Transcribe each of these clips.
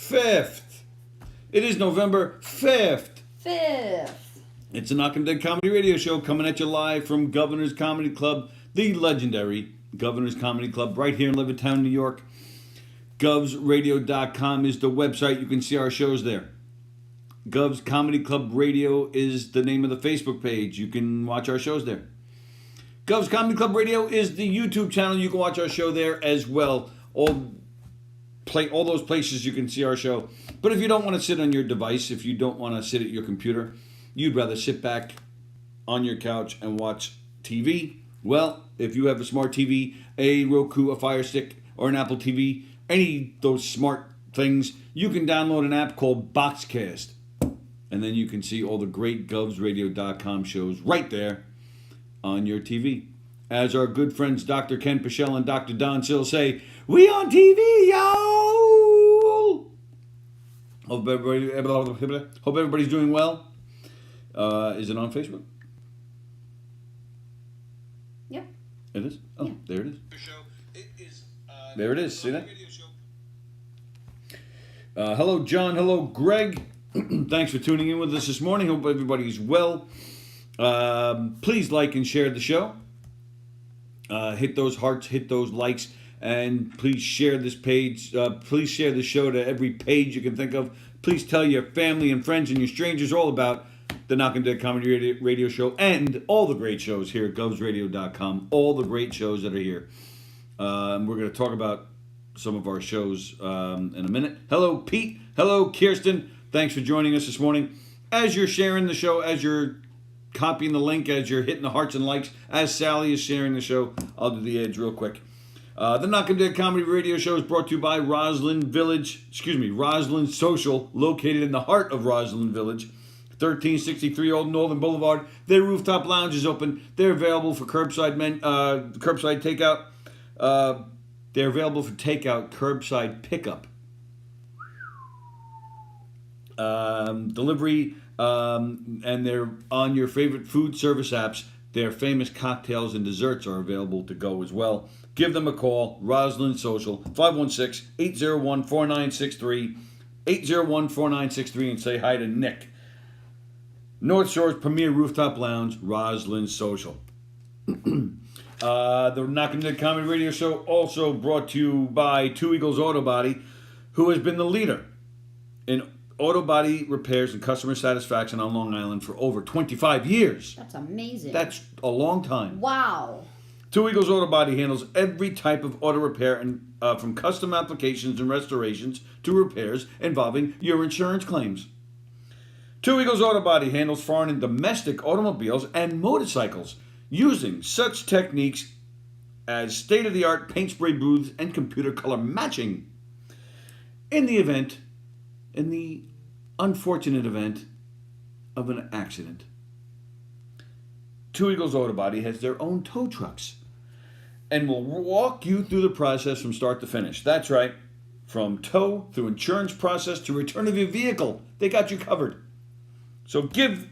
5th. It is November 5th. 5th. It's a Knockem Dead Comedy Radio Show coming at you live from Governor's Comedy Club, the legendary Governor's Comedy Club right here in Levittown, New York. GovsRadio.com is the website. You can see our shows there. Gov's Comedy Club Radio is the name of the Facebook page. You can watch our shows there. Gov's Comedy Club Radio is the YouTube channel. You can watch our show there as well. All those places you can see our show. But if you don't want to sit on your device, if you don't want to sit at your computer, you'd rather sit back on your couch and watch TV, well, if you have a smart TV, a Roku, a Fire Stick, or an Apple TV, any of those smart things, you can download an app called Boxcast. And then you can see all the great GovsRadio.com shows right there on your TV. As our good friends Dr. Ken Pichelle and Dr. Don Sill say, we on TV, yo! Hope everybody's doing well. Is it on Facebook? Yeah. It is? Oh, yeah. There it is. There it is. See that? Hello, John. Hello, Greg. Thanks for tuning in with us this morning. Hope everybody's well. Please like and share the show. Hit those hearts, hit those likes, and please share this page. Please share the show to every page you can think of. Please tell your family and friends and your strangers all about the Knockem Dead Comedy Radio Show and all the great shows here at GovsRadio.com. All the great shows that are here. We're going to talk about some of our shows in a minute. Hello, Pete. Hello, Kirsten. Thanks for joining us this morning. As you're sharing the show, as you're copying the link, as you're hitting the hearts and likes, as Sallie is sharing the show, I'll do the ads real quick. The Knockem Dead Comedy Radio Show is brought to you by Roslyn Social, located in the heart of Roslyn Village, 1363 Old Northern Boulevard. Their rooftop lounge is open. They're available for curbside takeout. They're available for takeout, curbside pickup, delivery, and they're on your favorite food service apps. Their famous cocktails and desserts are available to go as well. Give them a call, Roslyn Social, 516-801-4963, 801-4963, and say hi to Nick. North Shore's premier rooftop lounge, Roslyn Social. The Knockem Dead Comedy Radio Show also brought to you by Two Eagles Auto Body, who has been the leader in auto body repairs and customer satisfaction on Long Island for over 25 years. That's amazing. That's a long time. Wow. Two Eagles Auto Body handles every type of auto repair, and from custom applications and restorations to repairs involving your insurance claims. Two Eagles Auto Body handles foreign and domestic automobiles and motorcycles using such techniques as state-of-the-art paint spray booths and computer color matching. In the unfortunate event of an accident, Two Eagles Auto Body has their own tow trucks and will walk you through the process from start to finish. That's right. From tow through insurance process to return of your vehicle, they got you covered. So give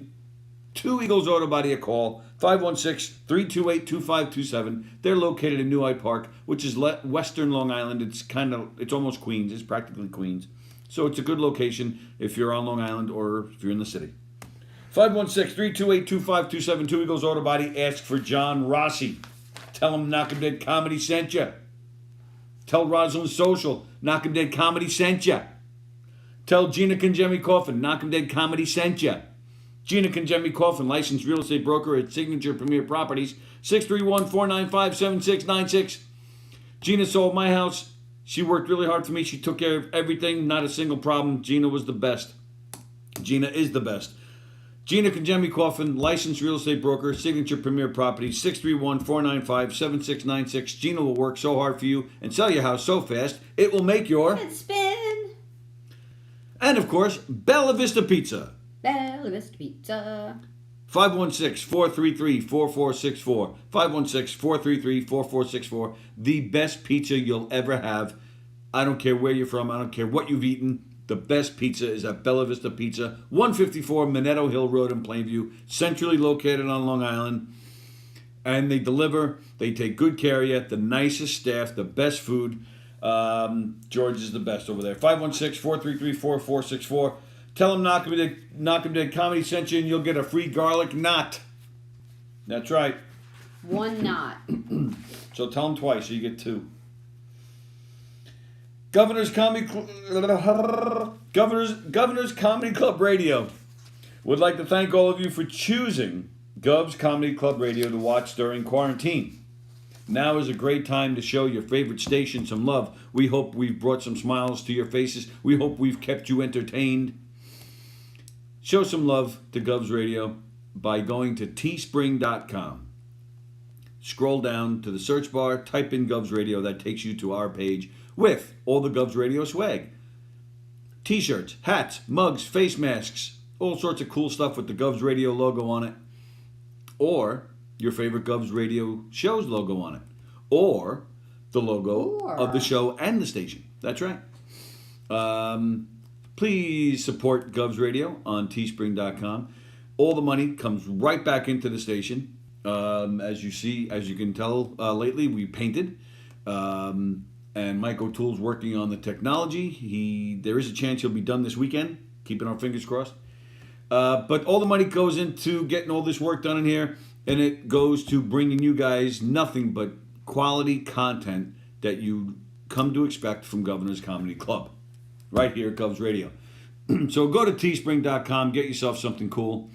Two Eagles Auto Body a call, 516-328-2527. They're located in New Hyde Park, which is western Long Island. It's almost Queens. It's practically Queens. So it's a good location if you're on Long Island or if you're in the city. 516-328-2527, Two Eagles Auto Body. Ask for John Rossi. Tell him Knockem Dead Comedy sent you. Tell Roslyn Social, Knockem Dead Comedy sent you. Tell Gina Conjemi Coffin, Knockem Dead Comedy sent you. Gina Conjemi Coffin, licensed real estate broker at Signature Premier Properties, 631-495-7696. Gina sold my house. She worked really hard for me. She took care of everything, not a single problem. Gina was the best. Gina is the best. Gina Conjemi Coffin, licensed real estate broker, Signature Premier Properties, 631-495-7696. Gina will work so hard for you and sell your house so fast, it will make your head spin. And, of course, Bella Vista Pizza. Bella Vista Pizza. 516-433-4464. 516-433-4464. The best pizza you'll ever have. I don't care where you're from. I don't care what you've eaten. The best pizza is at Bella Vista Pizza, 154 Minetto Hill Road in Plainview, centrally located on Long Island. And they deliver. They take good care of you. The nicest staff, the best food. George is the best over there. 516-433-4464. Tell him Knockem Dead Comedy sent you, and you'll get a free garlic knot. That's right. One knot. So tell him twice, so you get two. Governor's Comedy Club Radio would like to thank all of you for choosing Gov's Comedy Club Radio to watch during quarantine. Now is a great time to show your favorite station some love. We hope we've brought some smiles to your faces. We hope we've kept you entertained. Show some love to Gov's Radio by going to teespring.com. Scroll down to the search bar, type in Gov's Radio. That takes you to our page with all the Gov's Radio swag. T-shirts, hats, mugs, face masks, all sorts of cool stuff with the Gov's Radio logo on it. Or your favorite Gov's Radio show's logo on it. Or the logo of the show and the station. That's right. Please support Gov's Radio on teespring.com. All the money comes right back into the station. As you can tell lately, we painted. And Mike O'Toole's working on the technology. There is a chance he'll be done this weekend. Keeping our fingers crossed. But all the money goes into getting all this work done in here. And it goes to bringing you guys nothing but quality content that you come to expect from Governor's Comedy Club. Right here at Gov's Radio. So go to teespring.com. Get yourself something cool.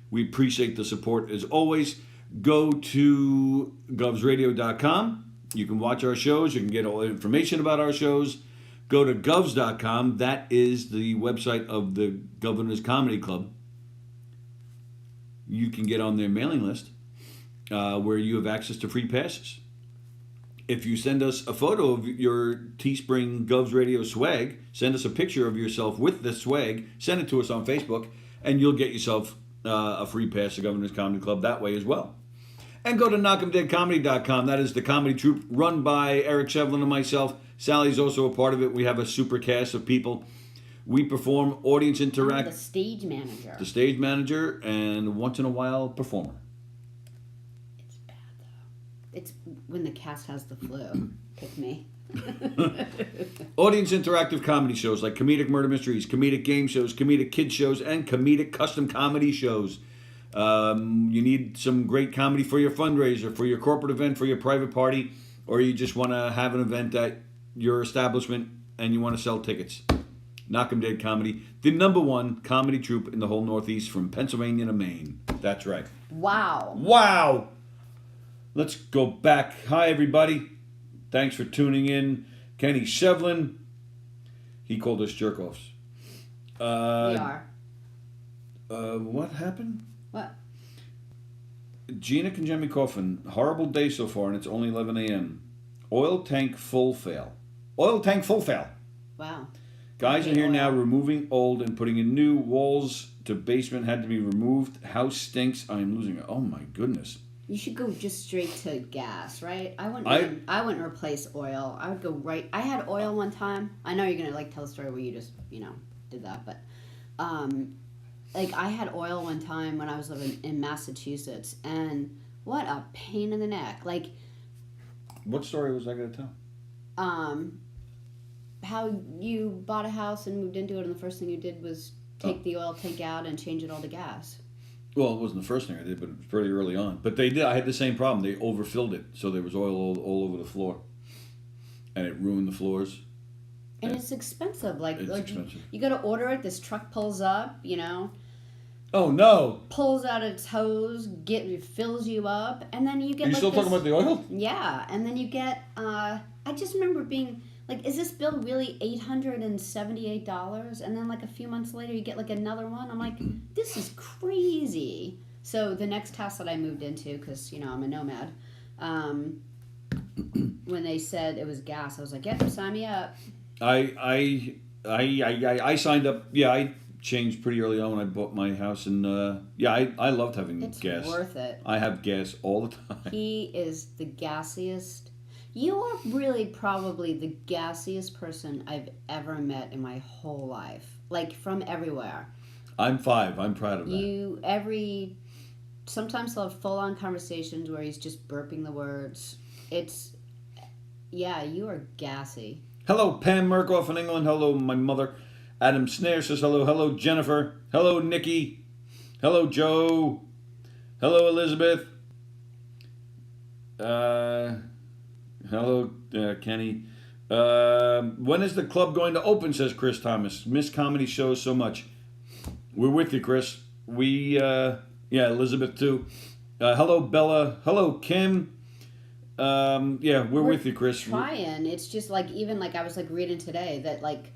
We appreciate the support as always. Go to govsradio.com. You can watch our shows. You can get all the information about our shows. Go to govs.com. That is the website of the Governor's Comedy Club. You can get on their mailing list where you have access to free passes. If you send us a photo of your Teespring Govs Radio swag, send us a picture of yourself with the swag, send it to us on Facebook, and you'll get yourself a free pass to Governor's Comedy Club that way as well. And go to KnockemDeadComedy.com. That is the comedy troupe run by Eric Shevlin and myself. Sally's also a part of it. We have a super cast of people. We perform, audience interact. I'm the stage manager. The stage manager and once in a while performer. It's bad though. It's when the cast has the flu. Pick me. Audience interactive comedy shows like comedic murder mysteries, comedic game shows, comedic kid shows, and comedic custom comedy shows. You need some great comedy for your fundraiser, for your corporate event, for your private party, or you just want to have an event at your establishment and you want to sell tickets. Knockem Dead Comedy, the #1 comedy troupe in the whole Northeast from Pennsylvania to Maine. That's right. Wow. Let's go back. Hi, everybody. Thanks for tuning in. Kenny Shevlin. He called us jerk-offs. We are. What happened? What? Gina Conjemi Coffin. Horrible day so far, and it's only 11 a.m. Oil tank full fail. Oil tank full fail. Wow. Guys are here now removing old and putting in new. Walls to basement had to be removed. House stinks. I'm losing it. Oh my goodness. You should go just straight to gas, right? I wouldn't replace oil. I would go right. I had oil one time. I know you're gonna like tell a story where you just did that, but like I had oil one time when I was living in Massachusetts, and what a pain in the neck. Like, what story was I gonna tell? How you bought a house and moved into it, and the first thing you did was take the oil tank out and change it all to gas. Well, it wasn't the first thing I did, but it was pretty early on. But they did. I had the same problem. They overfilled it, so there was oil all over the floor, and it ruined the floors. And it's expensive. Like expensive. You got to order it. This truck pulls up, Oh no! Pulls out its hose, fills you up, and then you get. Are you still talking about the oil? Yeah, and then you get. I just remember being like, "Is this bill really $878?" And then like a few months later, you get like another one. I'm like, "This is crazy." So the next house that I moved into, because I'm a nomad, when they said it was gas, I was like, "Yep, sign me up." I signed up. Yeah, I changed pretty early on when I bought my house, and I loved having gas. It's worth it. I have gas all the time. He is the gassiest. You are really probably the gassiest person I've ever met in my whole life. Like, from everywhere. I'm 5. I'm proud of that. Sometimes he'll have full-on conversations where he's just burping the words. Yeah, you are gassy. Hello, Pam Murkoff in England. Hello, my mother. Adam Snare says hello. Hello, Jennifer. Hello, Nikki. Hello, Joe. Hello, Elizabeth. Hello, Kenny. When is the club going to open, says Chris Thomas. Miss comedy shows so much. We're with you, Chris. Elizabeth too. Hello, Bella. Hello, Kim. We're with you, Chris. Trying. It's just like, even like I was like reading today that like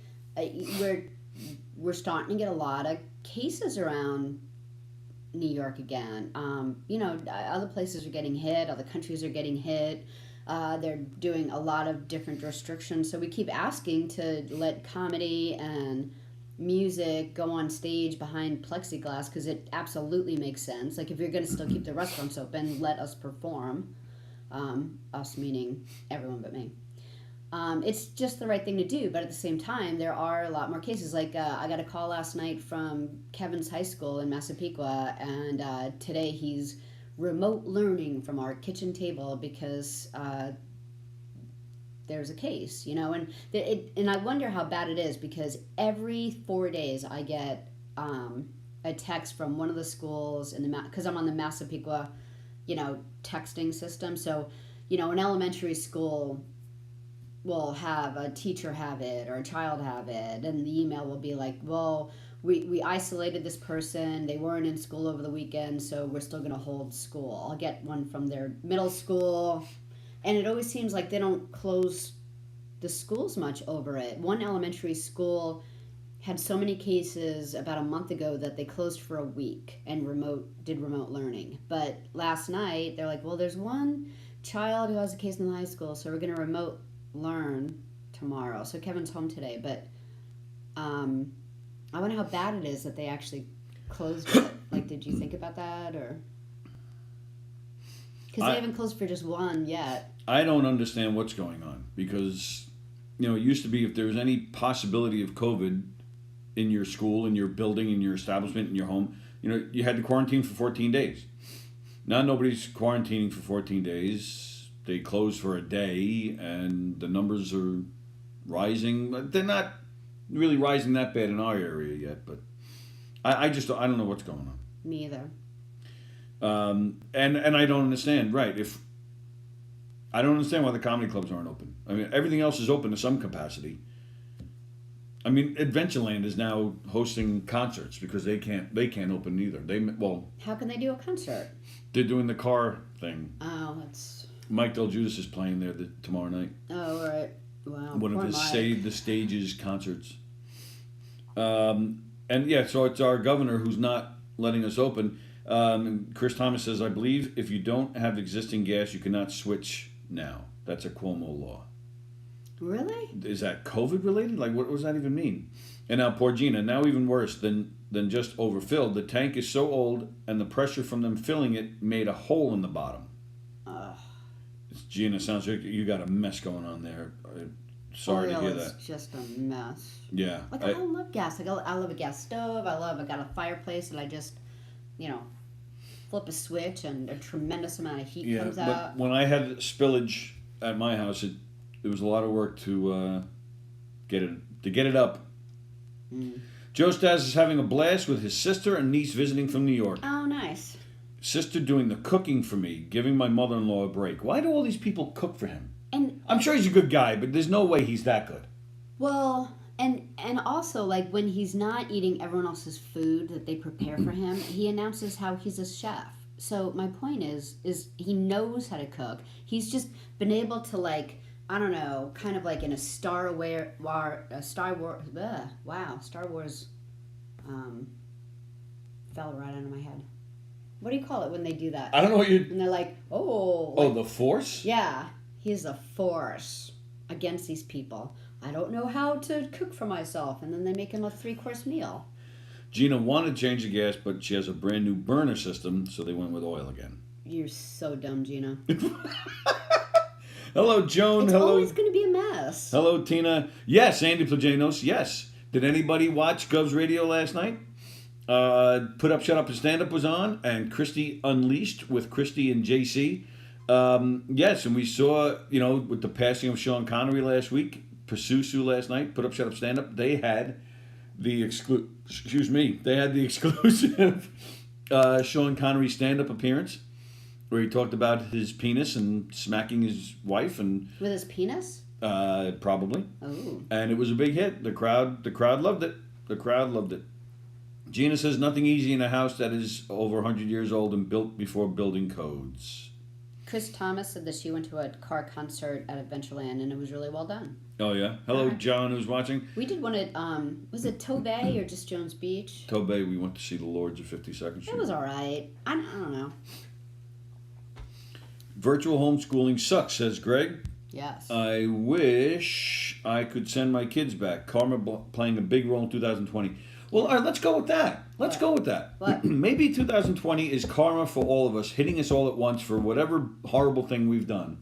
we're starting to get a lot of cases around New York again. Other places are getting hit. Other countries are getting hit. They're doing a lot of different restrictions. So we keep asking to let comedy and music go on stage behind plexiglass because it absolutely makes sense. Like, if you're going to still keep the restaurants open, let us perform. Us meaning everyone but me. It's just the right thing to do, but at the same time, there are a lot more cases. Like, I got a call last night from Kevin's high school in Massapequa, and today he's remote learning from our kitchen table because there's a case, and I wonder how bad it is, because every 4 days I get a text from one of the schools because I'm on the Massapequa, texting system. So, an elementary school will have a teacher have it or a child have it, and the email will be like, well, we isolated this person, they weren't in school over the weekend, so we're still going to hold school. I'll get one from their middle school, and it always seems like they don't close the schools much over it. One elementary school had so many cases about a month ago that they closed for a week and did remote learning. But last night, they're like, well, there's one child who has a case in the high school, so we're going to remote learn tomorrow. So Kevin's home today, but I wonder how bad it is that they actually closed it. Like, did you think about that? Or because they haven't closed for just one yet. I don't understand what's going on, because it used to be if there was any possibility of COVID in your school, in your building, in your establishment, in your home, you had to quarantine for 14 days. Now nobody's quarantining for 14 days. They close for a day, and the numbers are rising. They're not really rising that bad in our area yet, but I don't know what's going on. Me either. And I don't understand. Right? I don't understand why the comedy clubs aren't open. I mean, everything else is open to some capacity. I mean, Adventureland is now hosting concerts because they can't open either. How can they do a concert? They're doing the car thing. Oh, that's. Mike Del Giudice is playing there tomorrow night. Oh, all right. Wow. One of his Save the Stages concerts. So it's our governor who's not letting us open. Chris Thomas says, I believe if you don't have existing gas, you cannot switch now. That's a Cuomo law. Really? Is that COVID related? Like, what does that even mean? And now poor Gina, now even worse than just overfilled. The tank is so old, and the pressure from them filling it made a hole in the bottom. Gina, sounds like you got a mess going on there. Sorry to hear that. It's just a mess. Yeah. Like, I love gas. Like, I love a gas stove. I got a fireplace, and I just, flip a switch, and a tremendous amount of heat comes out. But when I had spillage at my house, it was a lot of work to get it up. Mm. Joe Stas is having a blast with his sister and niece visiting from New York. Oh, nice. Sister doing the cooking for me, giving my mother-in-law a break. Why do all these people cook for him? And I'm sure he's a good guy, but there's no way he's that good. Well, and also, like, when he's not eating everyone else's food that they prepare for him, he announces how he's a chef. So my point is he knows how to cook. He's just been able to, like, I don't know, kind of like in a Star Wars fell right out of my head. What do you call it when they do that? I don't know what you... And they're like, oh... Oh, the Force? Yeah, he's a force against these people. I don't know how to cook for myself. And then they make him a 3-course meal. Gina wanted to change the gas, but she has a brand new burner system, so they went with oil again. You're so dumb, Gina. Hello, Joan. It's Hello. always going to be a mess. Hello, Tina. Yes, Andy Plajanos. Yes. Did anybody watch Gov's Radio last night? Put Up, Shut Up, and Stand Up was on, and Christy Unleashed with Christy and JC. Yes, and we saw, with the passing of Sean Connery last week, Pursue Sue last night, Put Up, Shut Up, Stand Up, they had the exclusive Sean Connery stand-up appearance where he talked about his penis and smacking his wife and with his penis. Probably. Oh. And it was a big hit. The crowd loved it. The crowd loved it. Gina says nothing easy in a house that is over 100 years old and built before building codes. Chris Thomas said that she went to a car concert at Adventureland and it was really well done. Oh yeah. Hello, John, who's watching. We did one at was it Tobay or just Jones Beach? Tobay. We went to see the Lords of 52nd Street. It was all right. I don't know. Virtual homeschooling sucks, says Greg. Yes. I wish I could send my kids back. Karma playing a big role in 2020. Well, all right, let's go with that. Let's go with that. What? Maybe 2020 is karma for all of us, hitting us all at once for whatever horrible thing we've done.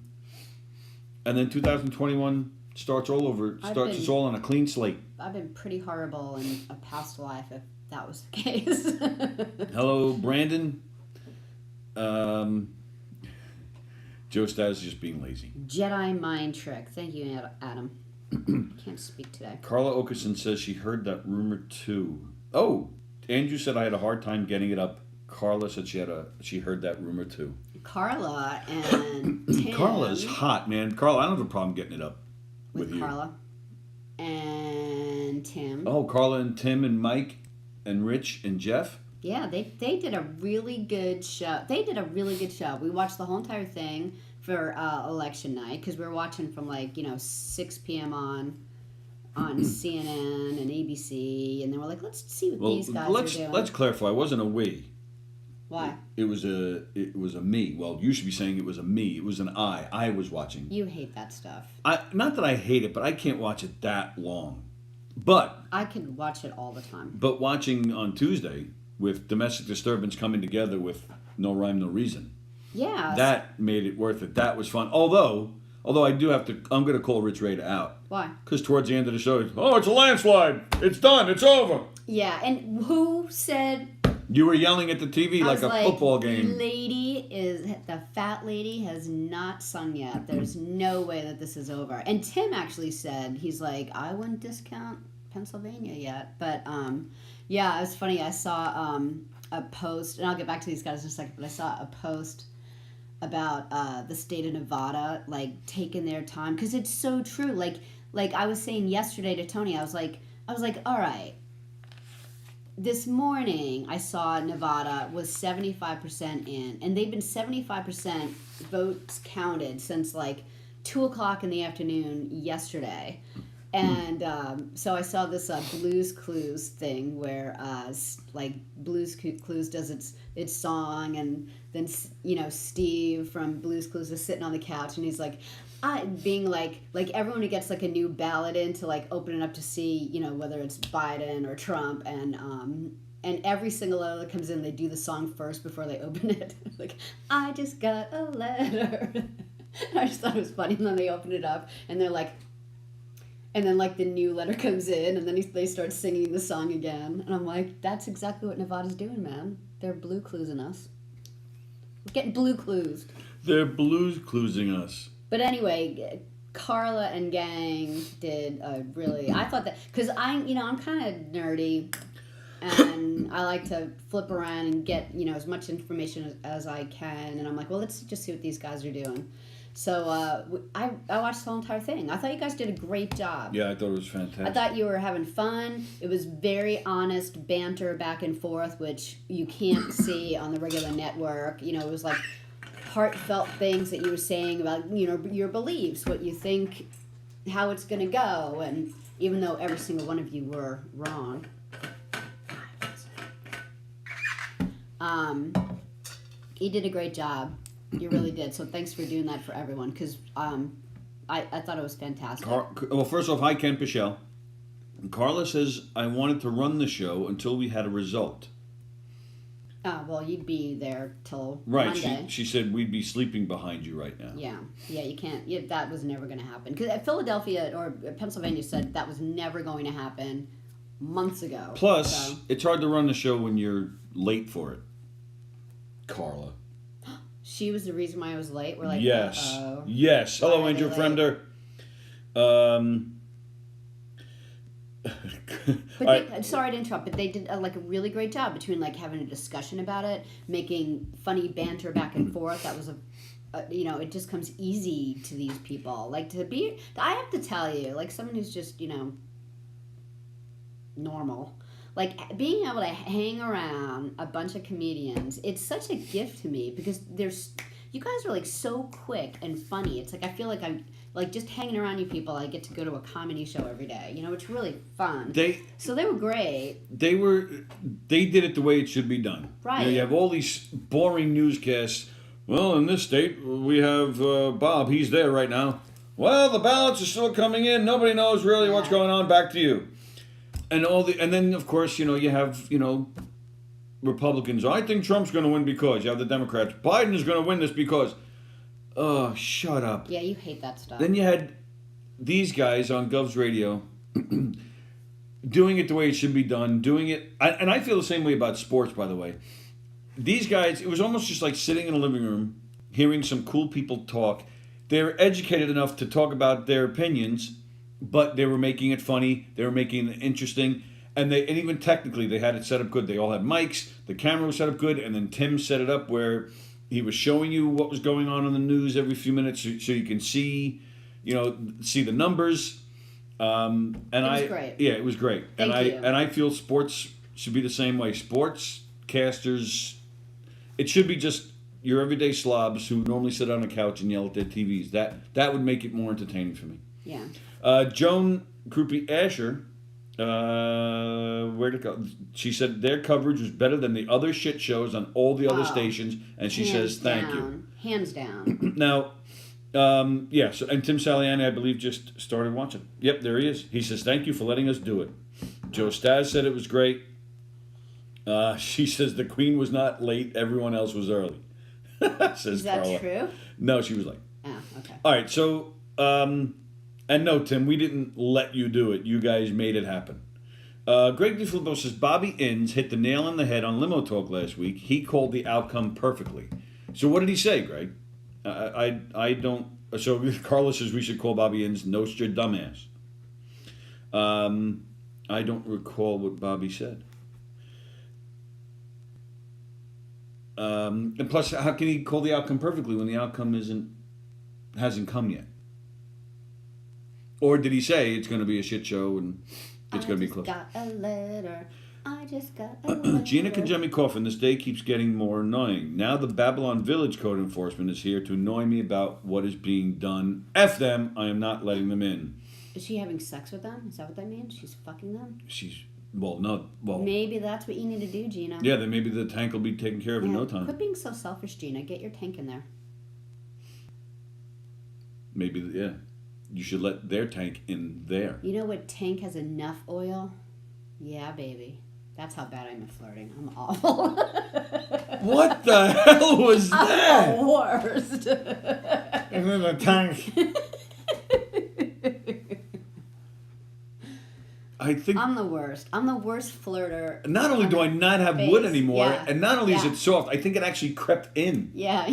And then 2021 starts all over. Starts us all on a clean slate. I've been pretty horrible in a past life, if that was the case. Hello, Brandon. Joe Stas is just being lazy. Jedi mind trick. Thank you, Adam. Can't speak today. Carla Okerson says she heard that rumor too. Oh, Andrew said I had a hard time getting it up. Carla said she heard that rumor too. Carla and Tim. Carla's hot, man. Carla, I don't have a problem getting it up with you. Carla and Tim. Oh, Carla and Tim and Mike and Rich and Jeff. Yeah, they did a really good show. We watched the whole entire thing for election night because we were watching from 6 p.m. on CNN and ABC, and then we're like, let's see what these guys are doing. Let's clarify. It wasn't a we. Why? It was a me. Well, you should be saying it was a me. It was an I. I was watching. You hate that stuff. Not that I hate it, but I can't watch it that long. But I could watch it all the time. But watching on Tuesday with domestic disturbance coming together with no rhyme, no reason. Yeah. That made it worth it. That was fun. Although I do have to, I'm going to call Rich Rada out. Why? Because towards the end of the show, it's a landslide. It's done. It's over. Yeah, and who said... You were yelling at the TV like a football game. The fat lady has not sung yet. There's no way that this is over. And Tim actually said, he's like, I wouldn't discount Pennsylvania yet. But, yeah, it was funny. I saw a post, and I'll get back to these guys in a second, but I saw a post about the state of Nevada, taking their time. Because it's so true. Like I was saying yesterday to Tony, I was like, all right. This morning, I saw Nevada was 75% in, and they've been 75% votes counted since 2 o'clock in the afternoon yesterday. And so I saw this Blues Clues thing where Blues Clues does its song, and then Steve from Blues Clues is sitting on the couch, and he's being like everyone who gets a new ballot in to open it up to see whether it's Biden or Trump, and every single letter that comes in, they do the song first before they open it. I just got a letter. I just thought it was funny, and then they open it up, and they're like. And then, the new letter comes in, and then they start singing the song again. And I'm like, that's exactly what Nevada's doing, man. They're blue cluesing us. We're getting blue cluesed. They're blues cluesing us. But anyway, Carla and gang did I thought that, because I'm kind of nerdy, and I like to flip around and get, as much information as I can. And I'm like, well, let's just see what these guys are doing. So I watched the whole entire thing. I thought you guys did a great job. Yeah, I thought it was fantastic. I thought you were having fun. It was very honest banter back and forth, which you can't see on the regular network. It was heartfelt things that you were saying about, your beliefs, what you think, how it's going to go. And even though every single one of you were wrong. You did a great job. You really did. So thanks for doing that for everyone, because I thought it was fantastic. Well, first off, hi, Ken Pichelle. Carla says, I wanted to run the show until we had a result. Well, you'd be there till Monday. Right, she said we'd be sleeping behind you right now. Yeah, you can't. That was never going to happen. Because Philadelphia or Pennsylvania said that was never going to happen months ago. Plus, so. It's hard to run the show when you're late for it. Carla. She was the reason why I was late. We're like, yes. uh-oh. Yes. Hello, Why are Andrew they Fremder. But sorry to interrupt, but they did a really great job between having a discussion about it, making funny banter back and forth. That was it just comes easy to these people. I have to tell you, someone who's just normal, being able to hang around a bunch of comedians, it's such a gift to me because you guys are so quick and funny. It's I feel like I'm just hanging around you people. I get to go to a comedy show every day. It's really fun. So they were great. They did it the way it should be done. Right. You have all these boring newscasts. Well, in this state, we have Bob. He's there right now. Well, the ballots are still coming in. Nobody knows really what's going on. Back to you. And then of course you have Republicans. I think Trump's going to win because you have the Democrats. Biden is going to win this because. Oh, shut up. Yeah, you hate that stuff. Then you had these guys on Gov's Radio doing it the way it should be done, doing it. And I feel the same way about sports, by the way. These guys, it was almost just like sitting in a living room, hearing some cool people talk. They're educated enough to talk about their opinions, but they were making it funny. They were making it interesting. And even technically, they had it set up good. They all had mics. The camera was set up good. And then Tim set it up where he was showing you what was going on in the news every few minutes, so you can see, see the numbers. And it was great. Yeah, it was great. Thank you. And I feel sports should be the same way. Sportscasters, it should be just your everyday slobs who normally sit on a couch and yell at their TVs. That would make it more entertaining for me. Yeah. Joan Krupe Asher. Where'd it go? She said their coverage was better than the other shit shows on all the other stations, and she says thank you. Hands down. Now, yeah, so, and Tim Saliani, I believe, just started watching. Yep, there he is. He says thank you for letting us do it. Joe Stas said it was great. She says the Queen was not late, everyone else was early. Says Is that Carla. true? No, she was late. Oh, okay. All right, so... and no, Tim, we didn't let you do it. You guys made it happen. Greg DeFilippo says, Bobby Inns hit the nail on the head on Limo Talk last week. He called the outcome perfectly. So what did he say, Greg? I don't... So Carla says we should call Bobby Inns Nostra Dumbass. I don't recall what Bobby said. And plus, how can he call the outcome perfectly when the outcome hasn't come yet? Or did he say it's going to be a shit show and it's going to be close? I just got a letter. Gina Kajemi Coffin, this day keeps getting more annoying. Now the Babylon Village Code Enforcement is here to annoy me about what is being done. F them, I am not letting them in. Is she having sex with them? Is that what that means? She's fucking them? No. Maybe that's what you need to do, Gina. Yeah, then maybe the tank will be taken care of in no time. Quit being so selfish, Gina. Get your tank in there. Maybe, yeah. You should let their tank in there. You know what tank has enough oil? Yeah, baby. That's how bad I'm at flirting. I'm awful. What the hell was that? I'm the worst. And then the tank. I think I'm the worst. I'm the worst flirter. Not only do I not have wood anymore, and not only is Yeah. it soft, I think it actually crept in. Yeah.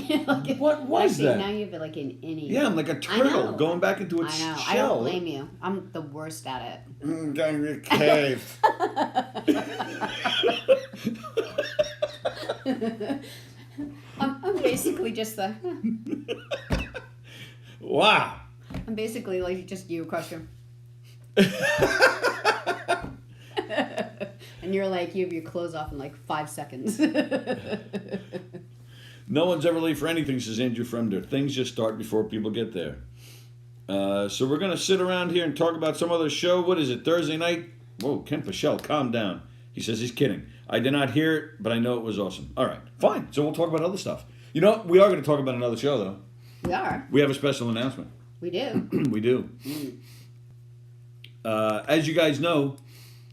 What was that? Now you have like an innie. Yeah, I'm like a turtle going back into its I know. shell. I don't blame you. I'm the worst at it. Down your cave. I'm basically just the... Wow. I'm basically like just you, Crusher. And you're like, you have your clothes off in like 5 seconds. No one's ever late for anything, says Andrew Fremder. Things just start before people get there. So we're going to sit around here and talk about some other show. What is it, Thursday night? Whoa, Ken Pichelle, calm down. He says he's kidding. I did not hear it, but I know it was awesome. All right, fine. So we'll talk about other stuff. You know, we are going to talk about another show, though. We are. We have a special announcement. We do. We do. As you guys know,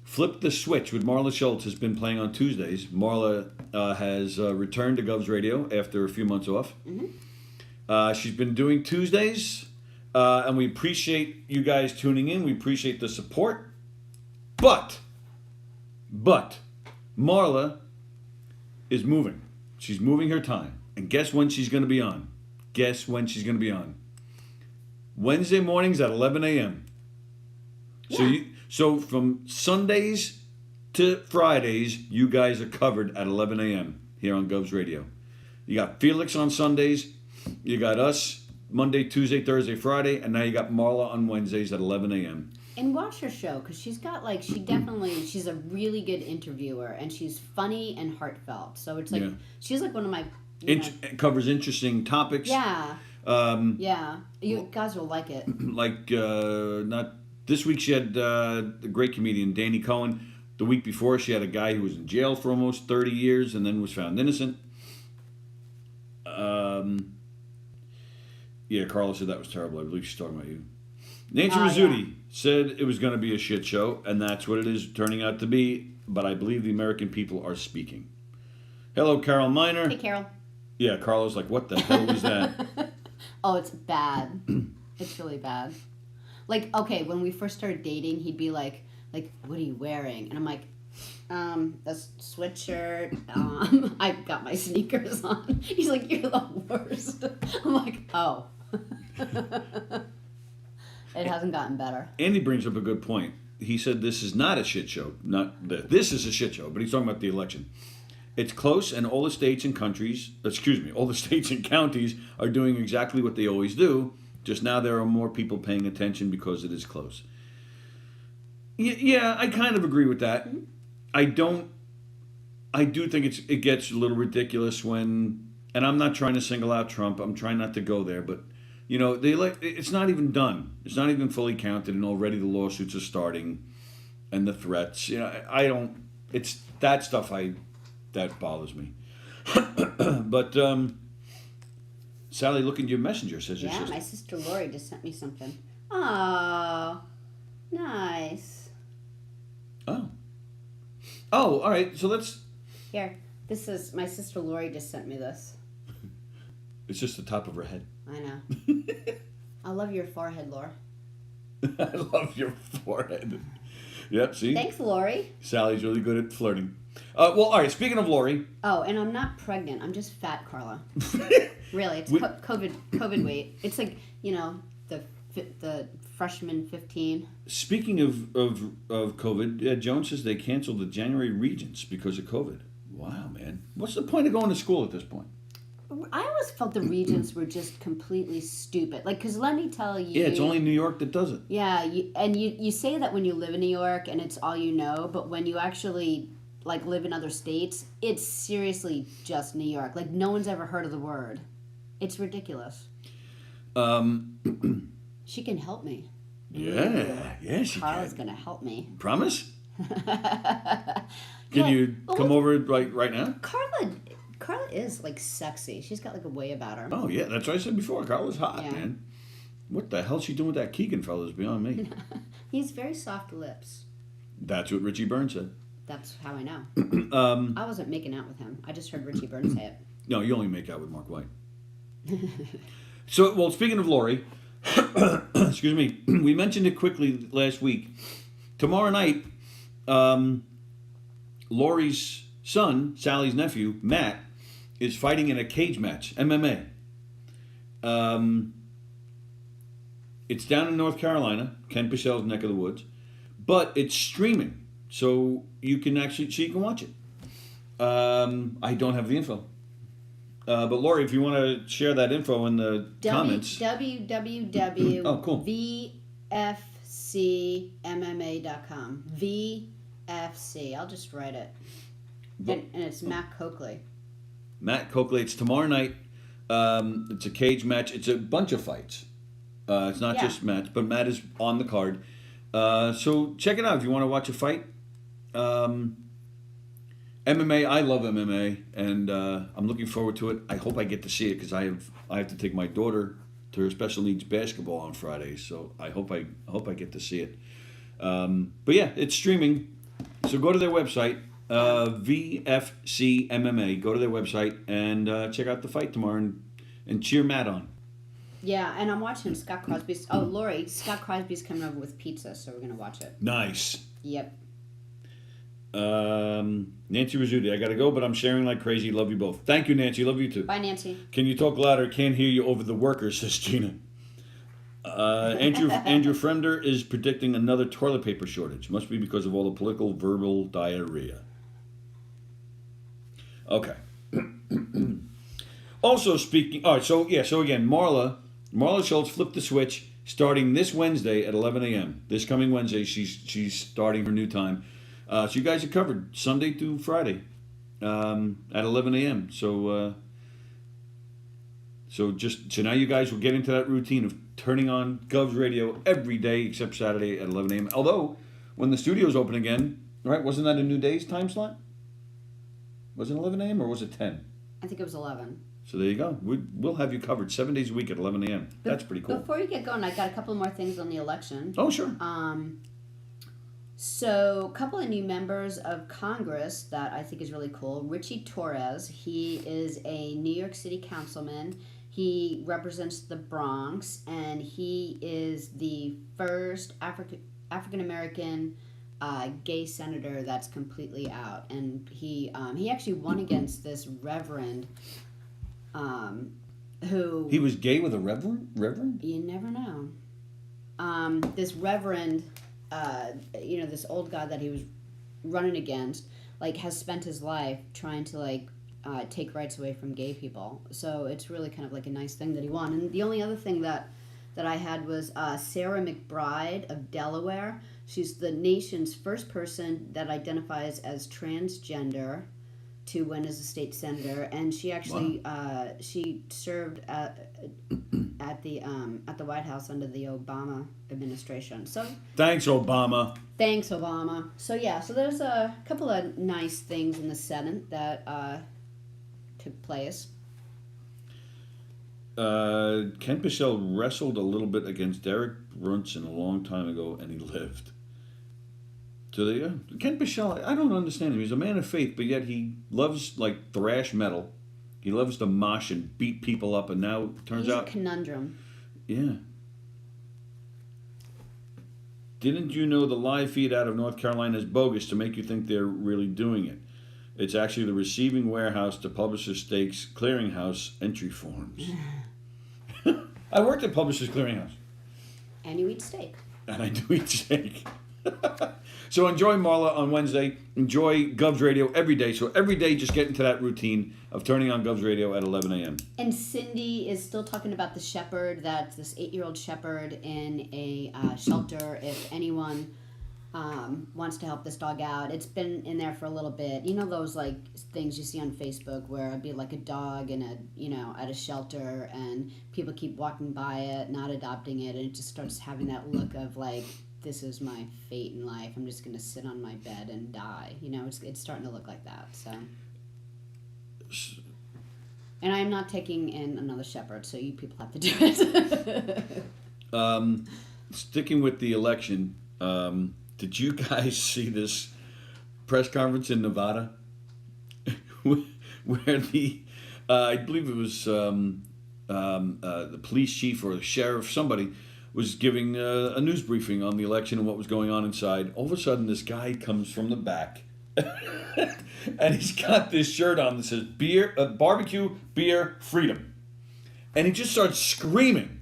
Flip the Switch with Marla Schultz has been playing on Tuesdays. Marla has returned to Gov's Radio after a few months off. Mm-hmm. She's been doing Tuesdays, and we appreciate you guys tuning in. We appreciate the support. But, Marla is moving. She's moving her time. And guess when she's going to be on? Wednesday mornings at 11 a.m. Yeah. So from Sundays to Fridays, you guys are covered at 11 a.m. here on Govs Radio. You got Felix on Sundays. You got us Monday, Tuesday, Thursday, Friday. And now you got Marla on Wednesdays at 11 a.m. And watch her show, because she's got, like, she's a really good interviewer, and she's funny and heartfelt. So it's like, she's like one of my... covers interesting topics. Yeah. You guys will like it. Like, not... This week she had the great comedian Danny Cohen. The week before she had a guy who was in jail for almost 30 years and then was found innocent. Carla said that was terrible. I believe she's talking about you. Nancy Rizzuti said it was going to be a shit show, and that's what it is turning out to be, but I believe the American people are speaking. Hello, Carol Miner. Hey, Carol. Yeah, Carla's like, what the hell was that? Oh, it's bad. It's really bad. Like, okay, when we first started dating, he'd be like, what are you wearing? And I'm like, a sweatshirt. I got my sneakers on. He's like, you're the worst. I'm like, oh. It hasn't gotten better. Andy brings up a good point. He said this is not a shit show. This is a shit show, but he's talking about the election. It's close, and all the states and counties are doing exactly what they always do. Just now there are more people paying attention because it is close. Yeah, I kind of agree with that. Mm-hmm. I do think it gets a little ridiculous when, and I'm not trying to single out Trump. I'm trying not to go there, but it's not even done. It's not even fully counted, and already the lawsuits are starting, and the threats. It's that stuff that bothers me. But Sallie, look in your messenger. Says your sister. My sister Lori just sent me something. Oh, nice. Oh, all right. So let's. Here, this is my sister Lori just sent me this. It's just the top of her head. I know. I love your forehead, Laura. I love your forehead. Yep, see? Thanks, Lori. Sallie's really good at flirting. All right, speaking of Lori. Oh, and I'm not pregnant. I'm just fat, Carla. Really, it's COVID weight. It's like, the freshman 15. Speaking of COVID, Joan says they canceled the January Regents because of COVID. Wow, man. What's the point of going to school at this point? I always felt the Regents were just completely stupid. Like, because let me tell you... Yeah, it's only New York that does it. Yeah, you say that when you live in New York and it's all you know, but when you actually, live in other states, it's seriously just New York. Like, no one's ever heard of the word. It's ridiculous. She can help me. Yeah, she Carla's going to help me. Promise? Can you come over right now? Carla is, sexy. She's got, a way about her. Oh, yeah. That's what I said before. Carla's hot, man. What the hell's she doing with that Keegan fella is beyond me. He's very soft lips. That's what Richie Byrne said. That's how I know. I wasn't making out with him. I just heard Richie Byrne say it. No, you only make out with Mark White. So, speaking of Lori, excuse me, we mentioned it quickly last week. Tomorrow night, Lori's son, Sallie's nephew, Matt, is fighting in a cage match, MMA. It's down in North Carolina, Ken Pichel's neck of the woods, but it's streaming, so you can watch it. I don't have the info. But Lori, if you want to share that info in the comments. www.vfcmma.com. VFC. I'll just write it. And it's Matt Coakley. Matt Coakley. It's tomorrow night. It's a cage match. It's a bunch of fights. It's not just Matt, but Matt is on the card. So check it out if you want to watch a fight. MMA, I love MMA, and I'm looking forward to it. I hope I get to see it because I have to take my daughter to her special needs basketball on Friday, so I hope I get to see it. But yeah, it's streaming, so go to their website, VFC MMA. Go to their website and check out the fight tomorrow and cheer Matt on. Yeah, and I'm watching Scott Crosby's. Oh, Lori, Scott Crosby's coming over with pizza, so we're gonna watch it. Nice. Yep. Nancy Rizzuti, I gotta go, but I'm sharing like crazy. Love you both. Thank you, Nancy. Love you too. Bye, Nancy. Can you talk louder? Can't hear you over the workers, says Gina. Andrew Fremder is predicting another toilet paper shortage. Must be because of all the political verbal diarrhea. Okay. Also speaking, all right. So again, Marla Schultz flipped the switch starting this Wednesday at 11 a.m. This coming Wednesday, she's starting her new time. So you guys are covered Sunday through Friday at 11 a.m. So now you guys will get into that routine of turning on Gov's Radio every day except Saturday at 11 a.m. Although, when the studio's open again, right, wasn't that a new day's time slot? Was it 11 a.m. or was it 10? I think it was 11. So there you go. We'll have you covered 7 days a week at 11 a.m. That's pretty cool. Before you get going, I got a couple more things on the election. Oh, sure. So a couple of new members of Congress that I think is really cool. Richie Torres, he is a New York City councilman. He represents the Bronx, and he is the first African-American gay senator that's completely out. And he actually won against this reverend who... He was gay with a reverend? You never know. This reverend... this old guy that he was running against, has spent his life trying to, take rights away from gay people. So it's really kind of a nice thing that he won. And the only other thing that I had was Sarah McBride of Delaware. She's the nation's first person that identifies as transgender to win as a state senator, and she actually she served at the White House under the Obama administration. So thanks, Obama. Thanks, Obama. So there's a couple of nice things in the Senate that took place. Ken Pichel wrestled a little bit against Derek Brunson a long time ago, and he lived. So Ken Pichel, I don't understand him. He's a man of faith, but yet he loves thrash metal. He loves to mosh and beat people up, and now it turns out he's a conundrum. Yeah. Didn't you know the live feed out of North Carolina is bogus to make you think they're really doing it? It's actually the receiving warehouse to Publishers Stakes Clearinghouse entry forms. I worked at Publishers Clearinghouse. And you eat steak. And I do eat steak. So enjoy Marla on Wednesday. Enjoy Gov's Radio every day. So every day, just get into that routine of turning on Gov's Radio at 11 a.m. And Cindy is still talking about the shepherd, that's this 8-year-old shepherd in a shelter. If anyone wants to help this dog out, it's been in there for a little bit. You know those things you see on Facebook where it'd be a dog in at a shelter, and people keep walking by it, not adopting it, and it just starts having that look of this is my fate in life. I'm just going to sit on my bed and die. It's starting to look like that. So, and I'm not taking in another shepherd, so you people have to do it. Sticking with the election, did you guys see this press conference in Nevada where the I believe it was the police chief or the sheriff, somebody was giving a news briefing on the election and what was going on inside. All of a sudden, this guy comes from the back, and he's got this shirt on that says barbecue, beer, freedom. And he just starts screaming,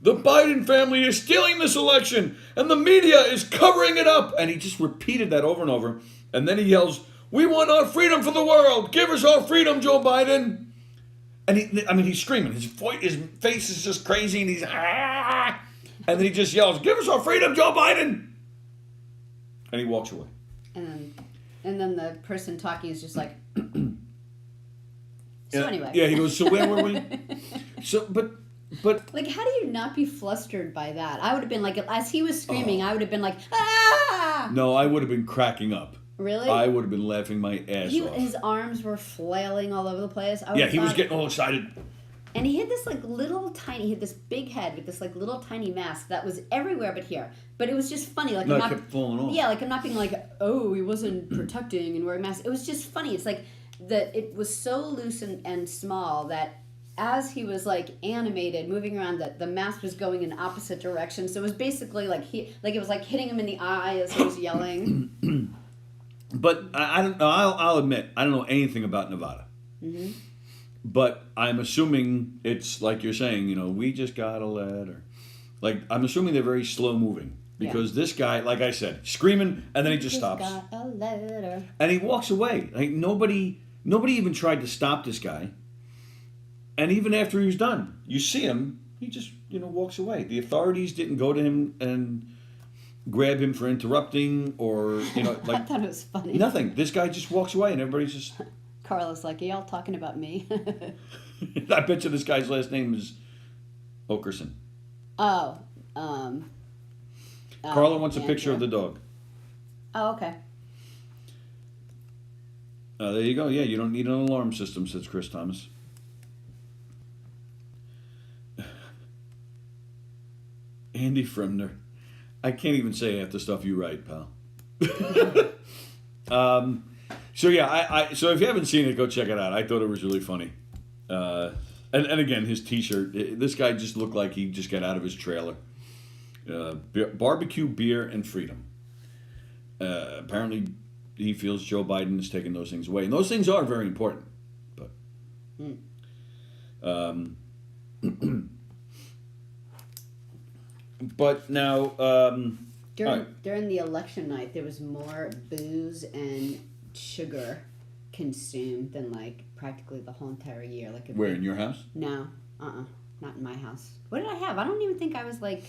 "The Biden family is stealing this election, and the media is covering it up." And he just repeated that over and over. And then he yells, "We want our freedom for the world. Give us our freedom, Joe Biden." And he's screaming. His face is just crazy, and he's ah! And then he just yells, "Give us our freedom, Joe Biden!" And he walks away. And then the person talking is just like. So anyway. Yeah, he goes, "So where were we?" So, but. How do you not be flustered by that? I would have been as he was screaming, I would have been like, ah! No, I would have been cracking up. Really? I would have been laughing my ass off. His arms were flailing all over the place. He was getting all excited. And he had this he had this big head with this little tiny mask that was everywhere but here. But it was just funny. It kept falling off. Yeah, I'm not being oh, he wasn't protecting and wearing masks. It was just funny. It's it was so loose and small that as he was animated, moving around, the mask was going in opposite directions. So it was basically it was hitting him in the eye as he was yelling. But I don't know. I'll admit I don't know anything about Nevada. Mm-hmm. But I'm assuming it's like you're saying. We just got a letter. Like I'm assuming they're very slow moving because this guy, like I said, screaming and then he just stops. Got a letter. And he walks away. Like nobody even tried to stop this guy. And even after he was done, you see him. He just walks away. The authorities didn't go to him and grab him for interrupting or like I thought it was funny. nothing. This guy just walks away and everybody's just. Carla's like, are y'all talking about me? I bet you this guy's last name is Okerson. Oh. Carla wants a Andrew. picture of the dog. Oh, okay. There you go. Yeah, you don't need an alarm system, says Chris Thomas. Andy Fremner. I can't even say half the stuff you write, pal. So yeah, so if you haven't seen it, go check it out. I thought it was really funny. And again, his T-shirt. This guy just looked like he just got out of his trailer. Barbecue, beer, and freedom. Apparently, he feels Joe Biden is taking those things away, and those things are very important. But, but now during the election night, there was more booze and sugar consumed than like practically the whole entire year. Like where in your house? No, not in my house. What did I have? I don't even think I was like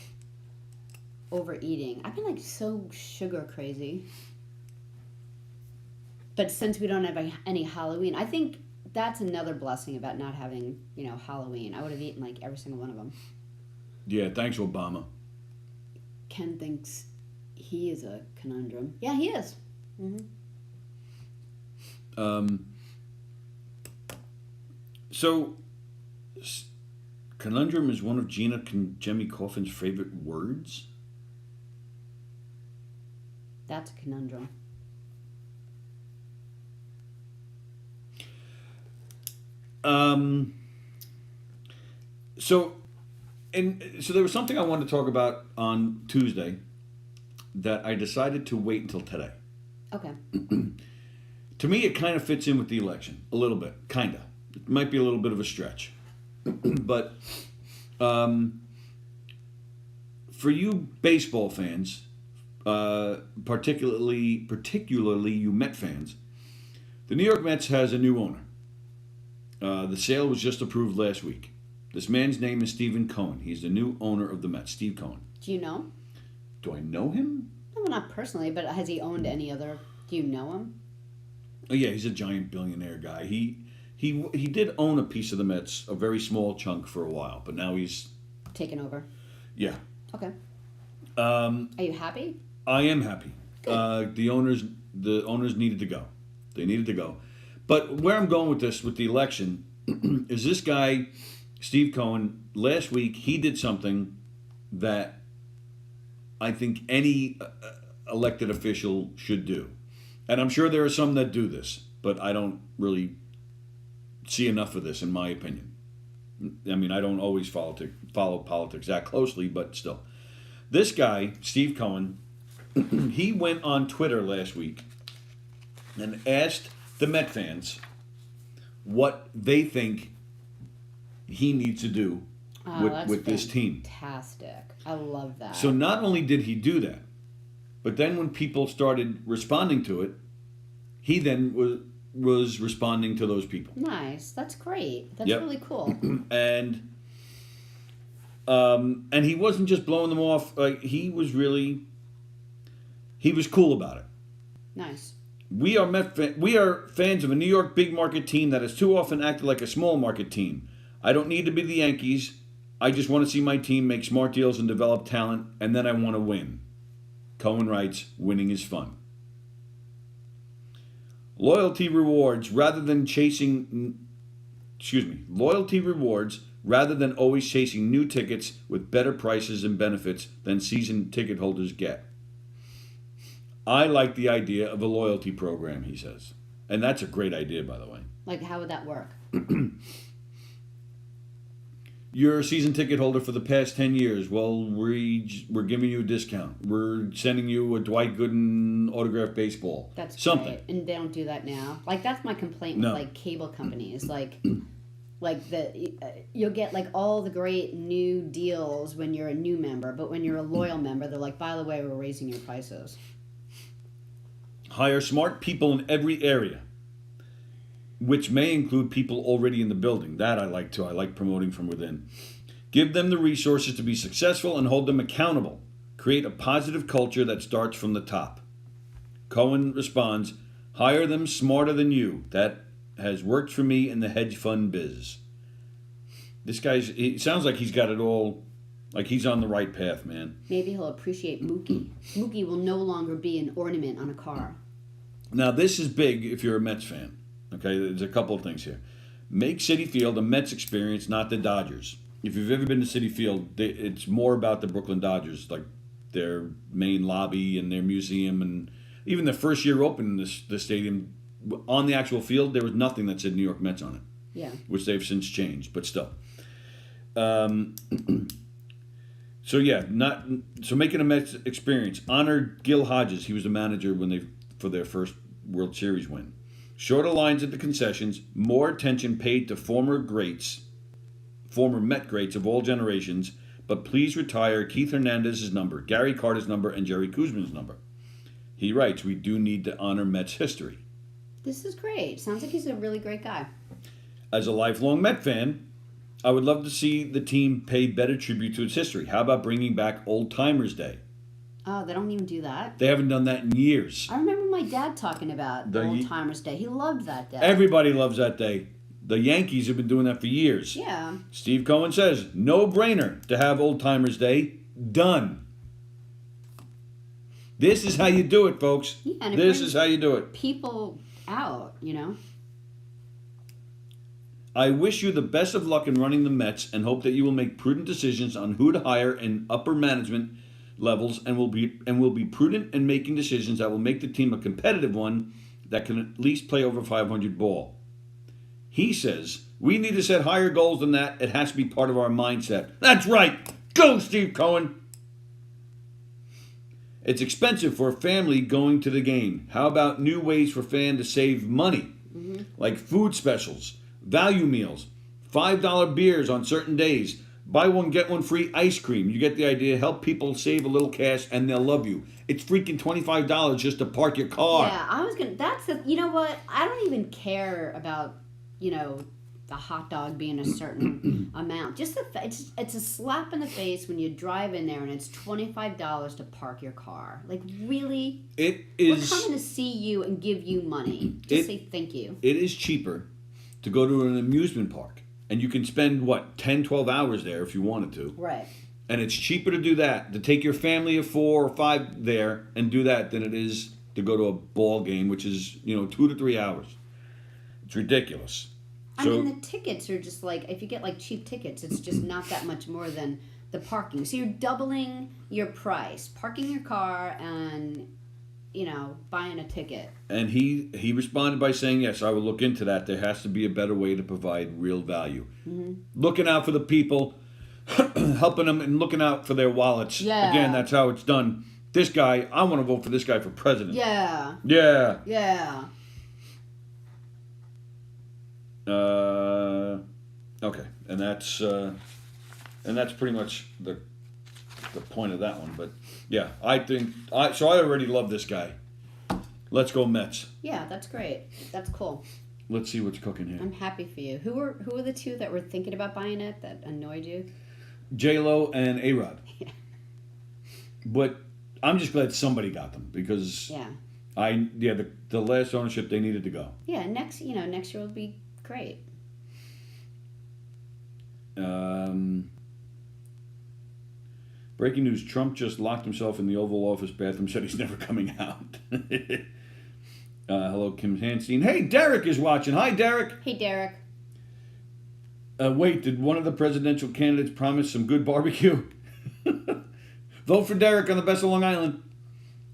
overeating. I've been like so sugar crazy. But since we don't have any Halloween, I think that's another blessing about not having, Halloween. I would have eaten like every single one of them. Yeah, thanks, Obama. Ken thinks he is a conundrum. Yeah, he is. Mm-hmm. So, conundrum is one of Gina Jemmy Coffin's favorite words? That's a conundrum. So there was something I wanted to talk about on Tuesday that I decided to wait until today. Okay. To me, it kind of fits in with the election a little bit, kind of. It might be a little bit of a stretch, but for you baseball fans, particularly you Met fans, the New York Mets has a new owner. The sale was just approved last week. This man's name is Stephen Cohen. He's the new owner of the Mets, Steve Cohen. Do you know? Do I know him? No, not personally, but has he owned any other? Do you know him? Oh yeah, he's a giant billionaire guy. He did own a piece of the Mets, a very small chunk for a while, but now he's taken over. Yeah. Okay. Are you happy? I am happy. The owners needed to go. They needed to go. But where I'm going with this, with the election, is this guy, Steve Cohen, last week he did something that I think any elected official should do. And I'm sure there are some that do this, but I don't really see enough of this, in my opinion. I mean, I don't always follow politics that closely, but still. This guy, Steve Cohen, he went on Twitter last week and asked the Met fans what they think he needs to do with this team. Fantastic. I love that. So not only did he do that, but then when people started responding to it, he then was responding to those people. Nice. That's great. That's really cool. And he wasn't just blowing them off. Like he was cool about it. Nice. We are fans of a New York big market team that has too often acted like a small market team. I don't need to be the Yankees. I just want to see my team make smart deals and develop talent, and then I want to win. Cohen writes, winning is fun. Loyalty rewards rather than always chasing new tickets with better prices and benefits than season ticket holders get. I like the idea of a loyalty program, he says. And that's a great idea, by the way. Like, how would that work? You're a season ticket holder for the past 10 years. Well, we're giving you a discount. We're sending you a Dwight Gooden autographed baseball. That's something. Great. And they don't do that now. Like, that's my complaint with, like, cable companies. Like you'll get, like, all the great new deals when you're a new member. But when you're a loyal member, they're like, by the way, we're raising your prices. Hire smart people in every area, which may include people already in the building. That I like too. I like promoting from within. Give them the resources to be successful and hold them accountable. Create a positive culture that starts from the top. Cohen responds, hire them smarter than you. That has worked for me in the hedge fund biz. This it sounds like he's got it all, like he's on the right path, man. Maybe he'll appreciate Mookie. Mookie will no longer be an ornament on a car. Now, this is big if you're a Mets fan. Okay, there's a couple of things here. Make Citi Field a Mets experience, not the Dodgers. If you've ever been to Citi Field, it's more about the Brooklyn Dodgers, like their main lobby and their museum. And even the first year opening the stadium, on the actual field, there was nothing that said New York Mets on it. Yeah. Which they've since changed, but still. So making a Mets experience. Honor Gil Hodges. He was the manager for their first World Series win. Shorter lines at the concessions. More attention paid to former Met greats of all generations. But please retire Keith Hernandez's number, Gary Carter's number, and Jerry Koosman's number. He writes, we do need to honor Mets history. This is great. Sounds like he's a really great guy. As a lifelong Met fan, I would love to see the team pay better tribute to its history. How about bringing back Old Timers Day? Oh, they don't even do that? They haven't done that in years. I remember my dad talking about Old Timers Day. He loved that day. Everybody loves that day. The Yankees have been doing that for years. Yeah. Steve Cohen says, no brainer to have Old Timers Day. Done. This is how you do it, folks. Yeah, and this is how you do it. People out, you know. I wish you the best of luck in running the Mets and hope that you will make prudent decisions on who to hire in upper management levels and will be prudent in making decisions that will make the team a competitive one that can at least play over 500 ball. He says, we need to set higher goals than that. It has to be part of our mindset. That's right. Go, Steve Cohen. It's expensive for a family going to the game. How about new ways for fans to save money? Mm-hmm. Like food specials, value meals, $5 beers on certain days, buy one, get one free ice cream. You get the idea. Help people save a little cash and they'll love you. It's freaking $25 just to park your car. Yeah, you know what? I don't even care about, the hot dog being a certain amount. Just it's a slap in the face when you drive in there and it's $25 to park your car. Like, really? It is. We're coming to see you and give you money. Just say thank you. It is cheaper to go to an amusement park. And you can spend, 10, 12 hours there if you wanted to. Right. And it's cheaper to do that, to take your family of 4 or 5 there and do that than it is to go to a ball game, which is, 2 to 3 hours. It's ridiculous. The tickets are just like, if you get cheap tickets, it's just not that much more than the parking. So you're doubling your price, parking your car and, buying a ticket. And he responded by saying, yes, I will look into that. There has to be a better way to provide real value. Mm-hmm. Looking out for the people, helping them and looking out for their wallets. Yeah. Again, that's how it's done. This guy, I want to vote for this guy for president. Yeah. Yeah. Yeah. Okay, and that's pretty much the point of that one. But yeah, I already love this guy. Let's go Mets. Yeah, that's great. That's cool. Let's see what's cooking here. I'm happy for you. Who were the two that were thinking about buying it that annoyed you? J-Lo and A-Rod. Yeah. But I'm just glad somebody got them because the last ownership they needed to go. Yeah, next year will be great. Breaking news, Trump just locked himself in the Oval Office bathroom, said he's never coming out. Hello, Kim Hanstein. Hey, Derek is watching. Hi, Derek. Hey, Derek. Wait, did one of the presidential candidates promise some good barbecue? Vote for Derek on the Best of Long Island.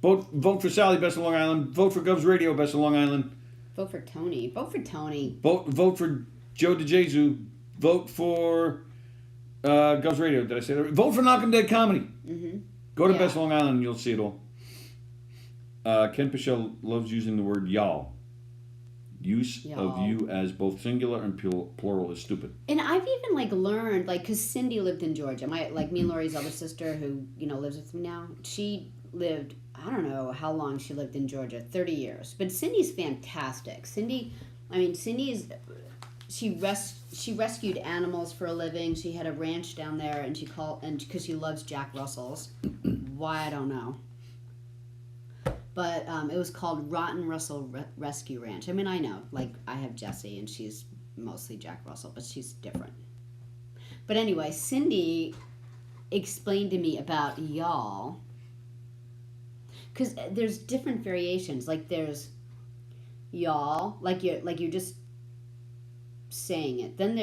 Vote for Sallie, Best of Long Island. Vote for Gov's Radio, Best of Long Island. Vote for Tony. Vote for Tony. Vote for Joe DeJesus. Vote for Govs Radio, did I say that? Vote for Knockem Dead Comedy. Mm-hmm. Go to Best Long Island and you'll see it all. Ken Pichelle loves using the word y'all. Use of you as both singular and plural is stupid. And I've even learned because Cindy lived in Georgia. Me and Lori's other sister who lives with me now. She lived, I don't know how long she lived in Georgia, 30 years. But Cindy's fantastic. Cindy's she rescued animals for a living. She had a ranch down there, and because she loves Jack Russells. Why I don't know. But it was called Rotten Russell Rescue Ranch. I mean, I know. I have Jessie, and she's mostly Jack Russell, but she's different. But anyway, Cindy explained to me about y'all. Because there's different variations. There's y'all, you're just saying it. Then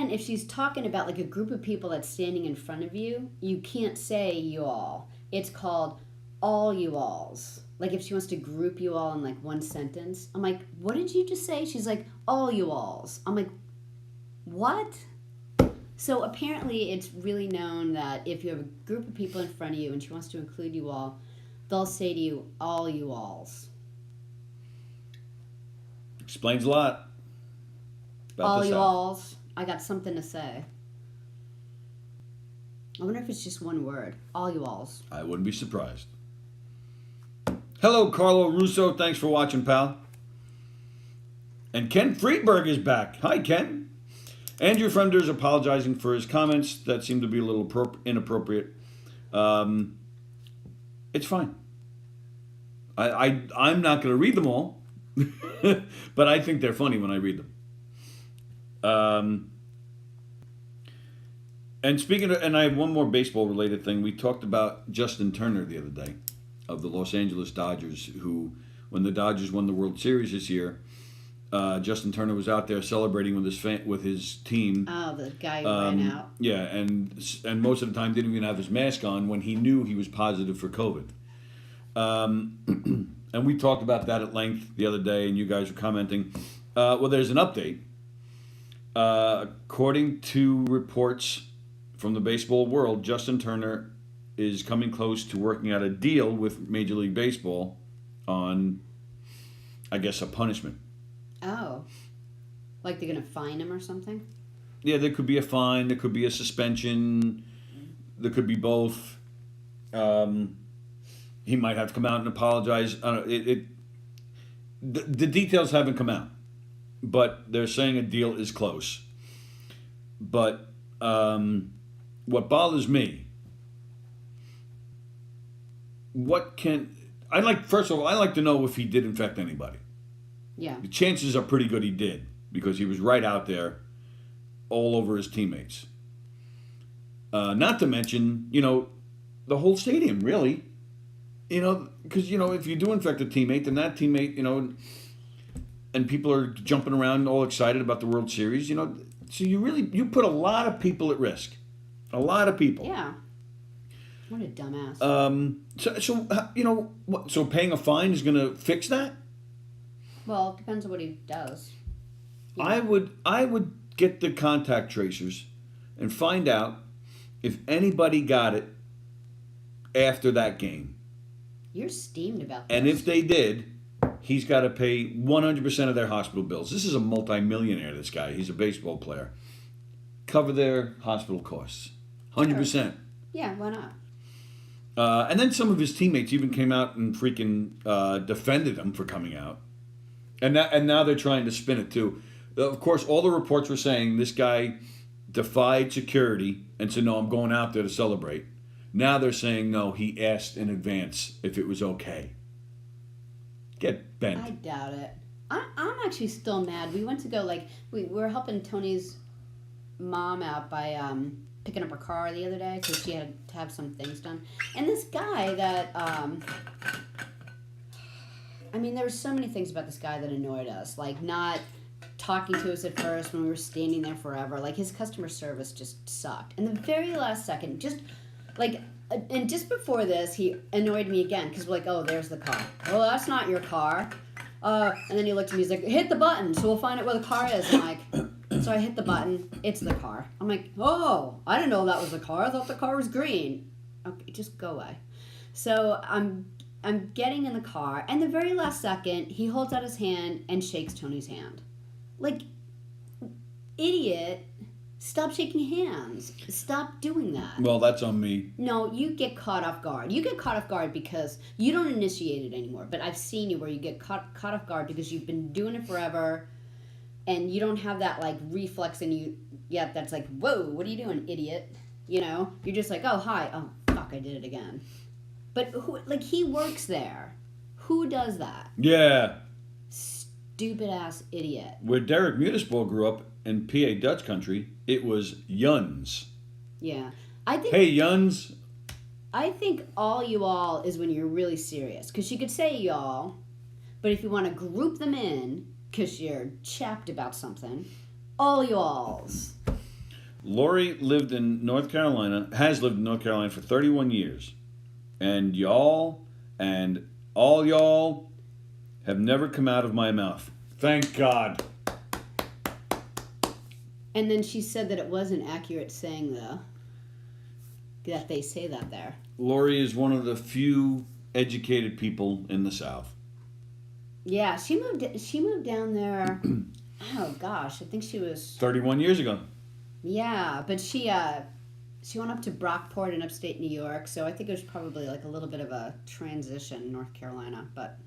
if she's talking about a group of people that's standing in front of you, you can't say y'all. It's called all you alls. If she wants to group you all in one sentence. I'm like, what did you just say? She's like, all you alls. I'm like, what? So apparently it's really known that if you have a group of people in front of you and she wants to include you all, they'll say to you, all you alls. Explains a lot. All you alls. I got something to say. I wonder if it's just one word. All you alls. I wouldn't be surprised. Hello, Carlo Russo. Thanks for watching, pal. And Ken Friedberg is back. Hi, Ken. Andrew Fremder is apologizing for his comments that seem to be a little inappropriate. It's fine. I'm not going to read them all, but I think they're funny when I read them. And speaking of, and I have one more baseball-related thing. We talked about Justin Turner the other day of the Los Angeles Dodgers, who, when the Dodgers won the World Series this year, Justin Turner was out there celebrating with his team. Oh, the guy who ran out. Yeah, and most of the time didn't even have his mask on when he knew he was positive for COVID. And we talked about that at length the other day, and you guys were commenting. Well, there's an update. According to reports from the baseball world, Justin Turner is coming close to working out a deal with Major League Baseball on, I guess, a punishment. Oh. They're going to fine him or something? Yeah, there could be a fine. There could be a suspension. There could be both. He might have to come out and apologize. The details haven't come out. But they're saying a deal is close. But what bothers me, first of all, I like to know if he did infect anybody. Yeah. The chances are pretty good he did, because he was right out there all over his teammates. Not to mention, the whole stadium, really. Because, if you do infect a teammate, then that teammate, and people are jumping around all excited about the World Series, so you put a lot of people at risk. A lot of people. Yeah. What a dumbass. So paying a fine is going to fix that? Well, it depends on what he does. I would get the contact tracers and find out if anybody got it after that game. You're steamed about this. And if they did, he's got to pay 100% of their hospital bills. This is a multimillionaire, this guy. He's a baseball player. Cover their hospital costs. 100%. Sure. Yeah, why not? And then some of his teammates even came out and freaking defended him for coming out. And now they're trying to spin it too. Of course, all the reports were saying this guy defied security and said, no, I'm going out there to celebrate. Now they're saying, no, he asked in advance if it was okay. Get bent. I doubt it. I'm actually still mad. We went to go, we were helping Tony's mom out by picking up her car the other day because she had to have some things done. And this guy that, there were so many things about this guy that annoyed us. Not talking to us at first when we were standing there forever. His customer service just sucked. And the very last second, and just before this, he annoyed me again because we're like, oh, there's the car. Well, that's not your car. And then he looked at me, he's like, hit the button so we'll find out where the car is. I'm like, So I hit the button. It's the car. I'm like, oh, I didn't know that was the car. I thought the car was green. Okay, just go away. So I'm getting in the car, and the very last second, he holds out his hand and shakes Tony's hand. Like, idiot, stop shaking hands. Stop doing that. Well, that's on me. No, you get caught off guard. You get caught off guard because you don't initiate it anymore. But I've seen you where you get caught off guard because you've been doing it forever, and you don't have that, like, reflex in you yet that's like, whoa, what are you doing, idiot? You know? You're just like, oh, hi. Oh, fuck, I did it again. But, he works there. Who does that? Yeah. Stupid-ass idiot. Where Derek Munisball grew up in PA Dutch country, it was yuns. Yeah. Hey, yuns. I think all you all is when you're really serious. Because you could say y'all, but if you want to group them in, because you're chapped about something, all you alls. Lori has lived in North Carolina for 31 years. And y'all and all y'all have never come out of my mouth. Thank God. And then she said that it was an accurate saying, though, that they say that there. Lori is one of the few educated people in the South. Yeah, she moved down there. Oh gosh, I think she was 31 years ago. Yeah, but she went up to Brockport in upstate New York, so I think it was probably like a little bit of a transition in North Carolina, but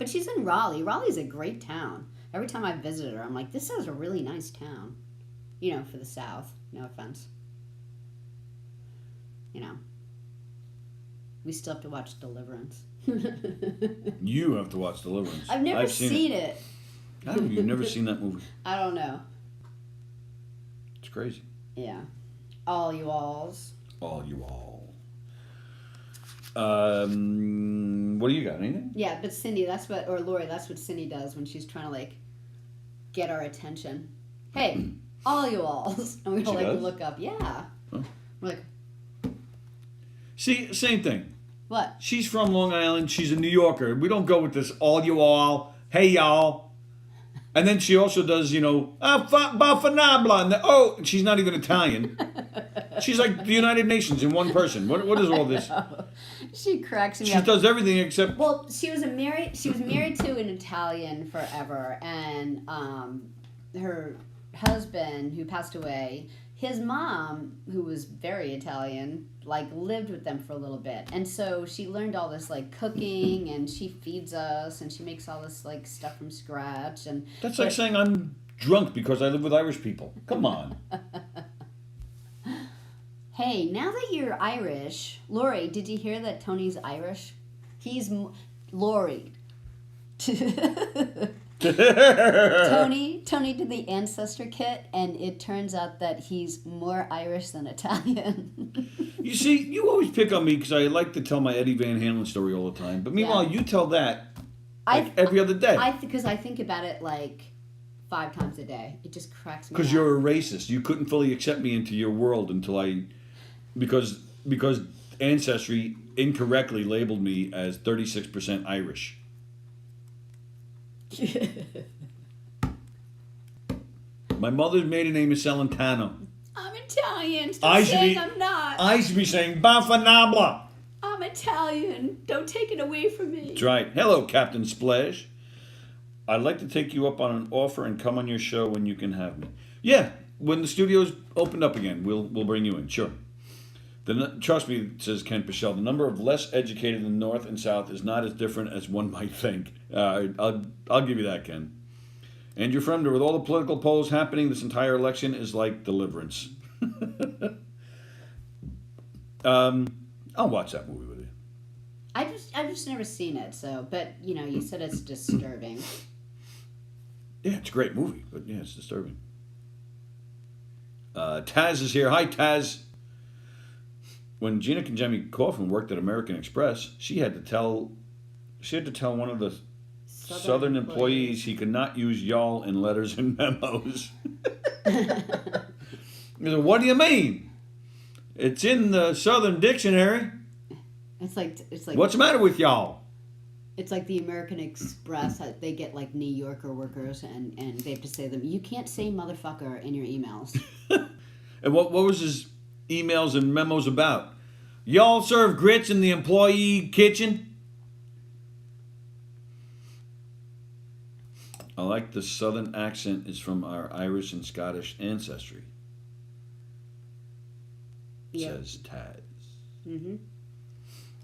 she's in Raleigh. Raleigh's a great town. Every time I visited her, I'm like, this is a really nice town. You know, for the South. No offense. You know. We still have to watch Deliverance. You have to watch Deliverance. I've never seen it. How have you never seen that movie? I don't know. It's crazy. Yeah. All you alls. All you all. What do you got? Anything? Yeah, but Cindy, Lori, that's what Cindy does when she's trying to, like, get our attention. Hey, all you alls. And we all, like, look up. Yeah. Huh? We're like... See, same thing. What? She's from Long Island. She's a New Yorker. We don't go with this all you all. Hey, y'all. And then she also does, you know, and she's not even Italian. She's like the United Nations in one person. What is all this? She cracks me up. She does everything except... Well, she was married to an Italian forever, and her husband, who passed away, his mom, who was very Italian, like, lived with them for a little bit. And so she learned all this, like, cooking, and she feeds us, and she makes all this, like, stuff from scratch. And that's like saying I'm drunk because I live with Irish people. Come on. Hey, now that you're Irish, Lori, did you hear that Tony's Irish? He's Lori. Tony did the ancestor kit, and it turns out that he's more Irish than Italian. You see, you always pick on me because I like to tell my Eddie Van Halen story all the time. But meanwhile, you tell that every other day. Because I think about it like 5 times a day. It just cracks me up. Because you're a racist. You couldn't fully accept me into your world because Ancestry incorrectly labeled me as 36% Irish. My mother's maiden name is Celentano. I'm Italian. Stop saying I'm not. I should be saying Bafanabla. I'm Italian. Don't take it away from me. That's right. Hello, Captain Splash. I'd like to take you up on an offer and come on your show when you can have me. Yeah, when the studio's opened up again, we'll bring you in. Sure. Trust me, says Ken Pichelle, the number of less educated in the North and South is not as different as one might think. I'll give you that, Ken. And your friend, with all the political polls happening, this entire election is like Deliverance. I'll watch that movie with you. I've just never seen it, so, but, you know, you said it's disturbing. Yeah, it's a great movie, but yeah, it's disturbing. Taz is here. Hi, Taz. When Gina Conjemi Coffin worked at American Express, she had to tell one of the Southern employees he could not use y'all in letters and memos. He said, what do you mean? It's in the Southern Dictionary. It's like what's the matter with y'all? It's like the American Express. They get like New Yorker workers, and they have to say to them, you can't say motherfucker in your emails. And what was his emails and memos about? Y'all serve grits in the employee kitchen? I like the southern accent is from our Irish and Scottish ancestry. Yep. Says Taz. Mm-hmm.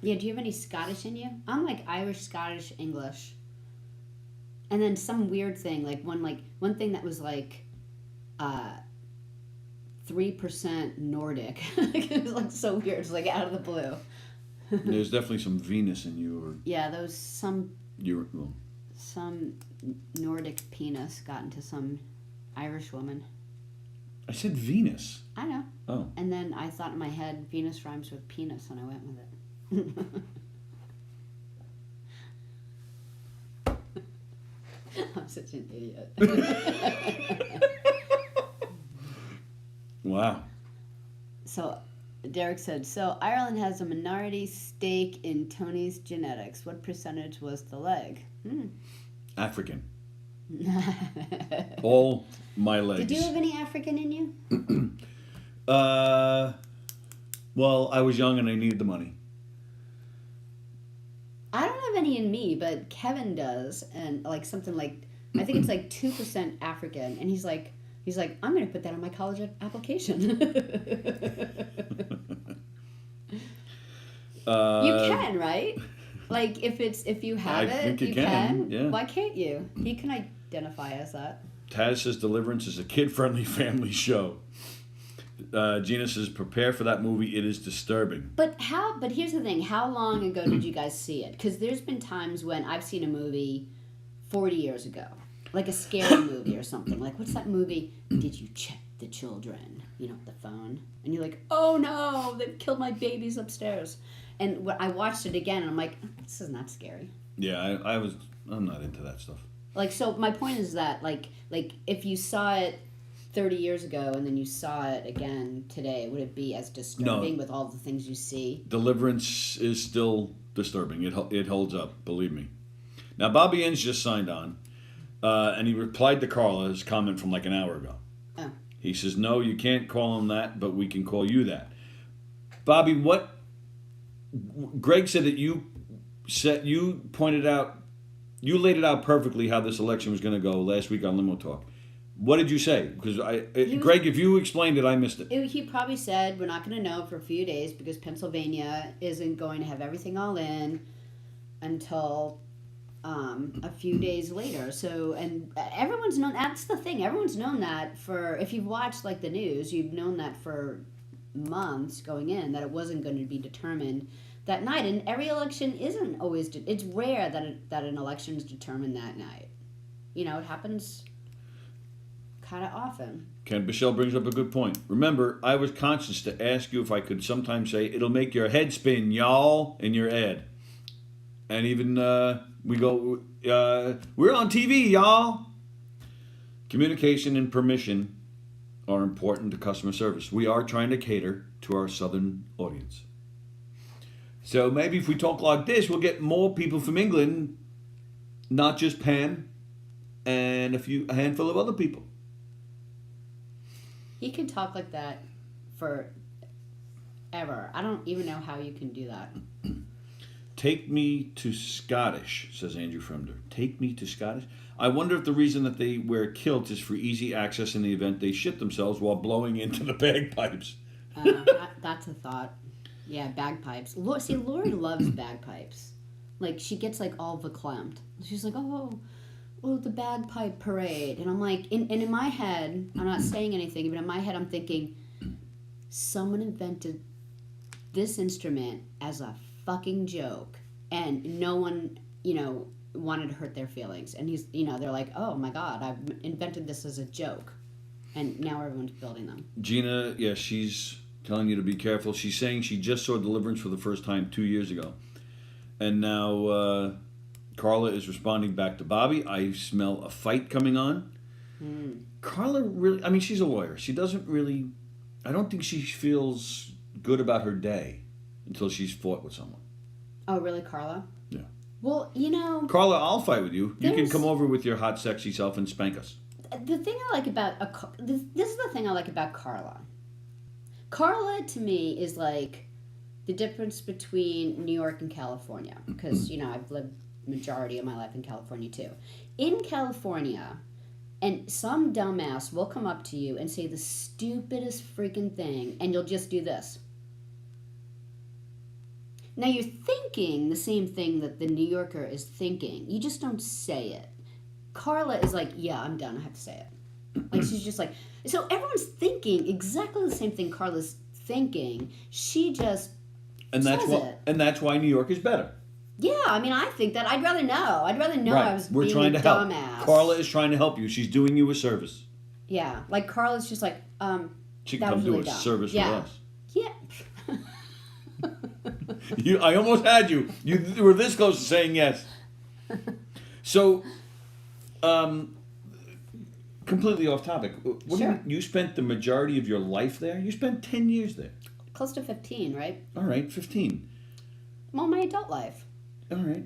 Yeah, do you have any Scottish in you? I'm like Irish, Scottish, English. And then some weird thing, like one thing that was like 3% Nordic. It was like so weird. It's like out of the blue. There's definitely some Venus in you, or yeah, some Nordic penis got into some Irish woman. I said Venus. I know. Oh. And then I thought in my head Venus rhymes with penis, and I went with it. I'm such an idiot. Wow. So, Derek said, so Ireland has a minority stake in Tony's genetics. What percentage was the leg? African. All my legs. Did you have any African in you? Well, I was young and I needed the money. I don't have any in me, but Kevin does, and like something like, I think it's like 2% African, and he's like, I'm gonna put that on my college application. You can, right? Like if you have it, you can. Yeah. Why can't you? He can identify as that. Taz says Deliverance is a kid-friendly family show. Gina says prepare for that movie. It is disturbing. But here's the thing. How long ago did you guys see it? Because there's been times when I've seen a movie 40 years ago. Like a scary movie or something. Like, what's that movie? Did you check the children? You know, the phone. And you're like, oh no, they've killed my babies upstairs. And I watched it again, and I'm like, this is not scary. Yeah, I'm not into that stuff. Like, so my point is that, like if you saw it 30 years ago and then you saw it again today, would it be as disturbing with all the things you see? Deliverance is still disturbing. It holds up, believe me. Now, Bobby N's just signed on, and he replied to Carla's comment from like an hour ago. Oh. He says, no, you can't call him that, but we can call you that. Bobby, what... Greg said that you pointed out, you laid it out perfectly how this election was going to go last week on Limo Talk. What did you say? Because Greg, if you explained it, I missed it. He probably said we're not going to know for a few days because Pennsylvania isn't going to have everything all in until a few days later. So, and everyone's known, that's the thing, everyone's known that for, if you've watched like the news, you've known that for months going in, that it wasn't going to be determined that night. And every election isn't always, it's rare that an election is determined that night. You know, it happens kind of often. Ken Bichelle brings up a good point. Remember, I was conscious to ask you if I could sometimes say, it'll make your head spin, y'all, in your ad. And even we go, we're on TV, y'all. Communication and permission are important to customer service. We are trying to cater to our southern audience. So maybe if we talk like this, we'll get more people from England, not just Pam and a handful of other people. He can talk like that forever. I don't even know how you can do that. Take me to Scottish, says Andrew Fremder. Take me to Scottish? I wonder if the reason that they wear kilts is for easy access in the event they shit themselves while blowing into the bagpipes. That's a thought. Yeah, bagpipes. See, Lori loves bagpipes. Like, she gets, like, all verklempt. She's like, oh, the bagpipe parade. And I'm like, in my head, I'm not saying anything, but in my head I'm thinking, someone invented this instrument as a fucking joke, and no one, wanted to hurt their feelings. And he's, they're like, oh my God, I've invented this as a joke. And now everyone's building them. Gina, yeah, she's telling you to be careful. She's saying she just saw Deliverance for the first time 2 years ago. And now Carla is responding back to Bobby. I smell a fight coming on. Carla really, she's a lawyer. She doesn't really, I don't think she feels good about her day until she's fought with someone. Oh, really, Carla? Yeah. Well, you know, Carla, I'll fight with you. You can There's- come over with your hot, sexy self and spank us. the thing I like about this is the thing I like about Carla. Carla to me is like the difference between New York and California, because you know I've lived majority of my life in California too. In California, and some dumbass will come up to you and say the stupidest freaking thing, and you'll just do this. Now you're thinking the same thing that the New Yorker is thinking. You just don't say it. Carla is like, yeah, I'm done. I have to say it. Like she's just like, so everyone's thinking exactly the same thing Carla's thinking. She just says it. And that's why New York is better. Yeah, I mean, I think that I'd rather know. I'd rather know I was We're being trying a to help. dumbass. Carla is trying to help you. She's doing you a service. Yeah, like Carla's just like, She that can come was do really a dumb. service Yeah. with us. Yeah. I almost had you. You were this close to saying yes. So, completely off topic. What Sure. you spent the majority of your life there? You spent 10 years there. Close to 15, right? All right, 15. Well, my adult life. All right.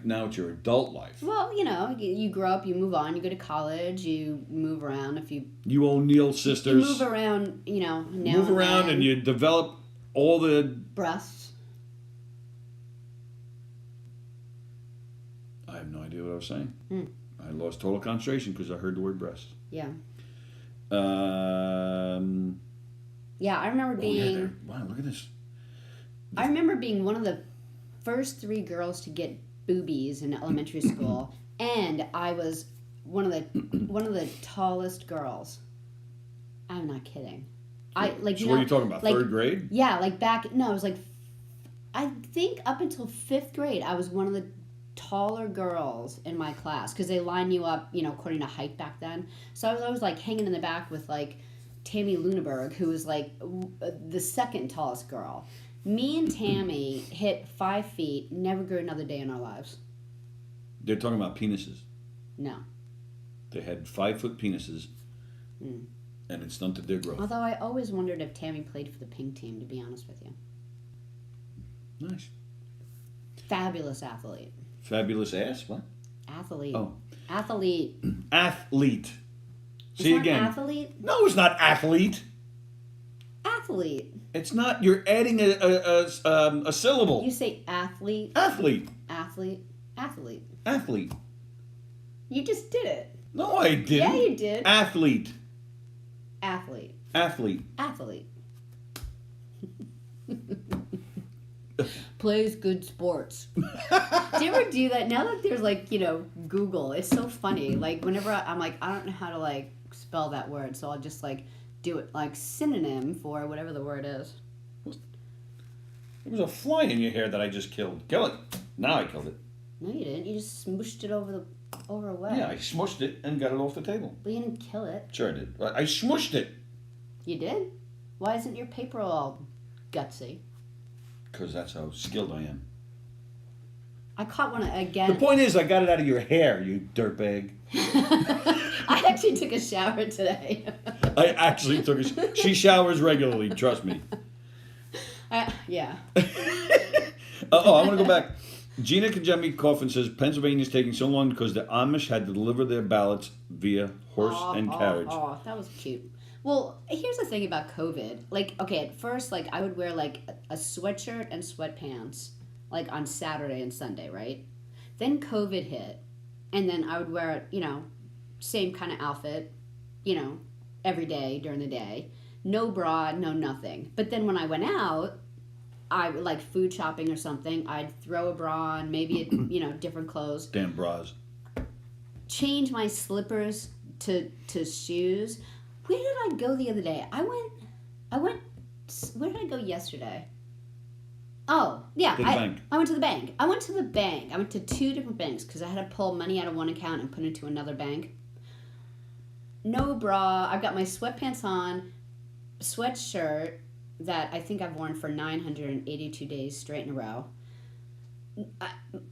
Now it's your adult life. Well, you know, you grow up, you move on, you go to college, you move around. If you O'Neill sisters. you move around, you know, now Move around then. and you develop all the. Breasts. I have no idea what I was saying. Hmm. I lost total concentration because I heard the word breast. Yeah. Yeah, I remember being. Wow, look at this. I remember being one of the first 3 girls to get boobies in elementary school, and I was one of the tallest girls. I'm not kidding. So what are you talking about? Like, 3rd grade? Yeah, like I was like, I think up until 5th grade, I was one of the taller girls in my class because they line you up, you know, according to height back then. So I was always like hanging in the back with like Tammy Luneberg, who was like the 2nd tallest girl. Me and Tammy hit 5 feet, never grew another day in our lives. They're talking about penises. No. They had 5-foot penises, and it stunted their growth. Although I always wondered if Tammy played for the pink team, to be honest with you. Nice. Fabulous athlete. Fabulous ass? What? Athlete. Oh. Athlete. Athlete. It's See not again. athlete? No, it's not athlete. Athlete. It's not. You're adding a syllable. You say athlete. Athlete. Athlete. Athlete. Athlete. You just did it. No, I didn't. Yeah, you did. Athlete. Athlete. Athlete. Athlete. Plays good sports. Do you ever do that? Now that there's like, you know, Google, it's so funny. Like whenever I'm like, I don't know how to like spell that word, so I'll just like do it like synonym for whatever the word is. There was a fly in your hair that I just killed. Kill it. Now I killed it. No, you didn't. You just smooshed it over a way. Yeah, I smushed it and got it off the table. But you didn't kill it. Sure I did. I smushed it. You did? Why isn't your paper all gutsy? Because that's how skilled I am. I caught one again. The point is, I got it out of your hair, you dirtbag. I actually took a shower today. I actually took a... She showers regularly, trust me. Yeah. I want to go back. Gina Kajemi Coffin says Pennsylvania's taking so long because the Amish had to deliver their ballots via horse and carriage. Oh, that was cute. Well, here's the thing about COVID. Like, okay, at first, like, I would wear, like, a sweatshirt and sweatpants, like, on Saturday and Sunday, right? Then COVID hit, and then I would wear, you know, same kind of outfit, you know, every day during the day. No bra, no nothing. But then when I went out, I would, like, food shopping or something, I'd throw a bra on, maybe, you know, different clothes. Damn bras. Change my slippers to shoes. Where did I go the other day? I went, where did I go yesterday? Oh, yeah. To the bank. I went to the bank. I went to 2 different banks because I had to pull money out of one account and put it into another bank. No bra. I've got my sweatpants on, sweatshirt that I think I've worn for 982 days straight in a row.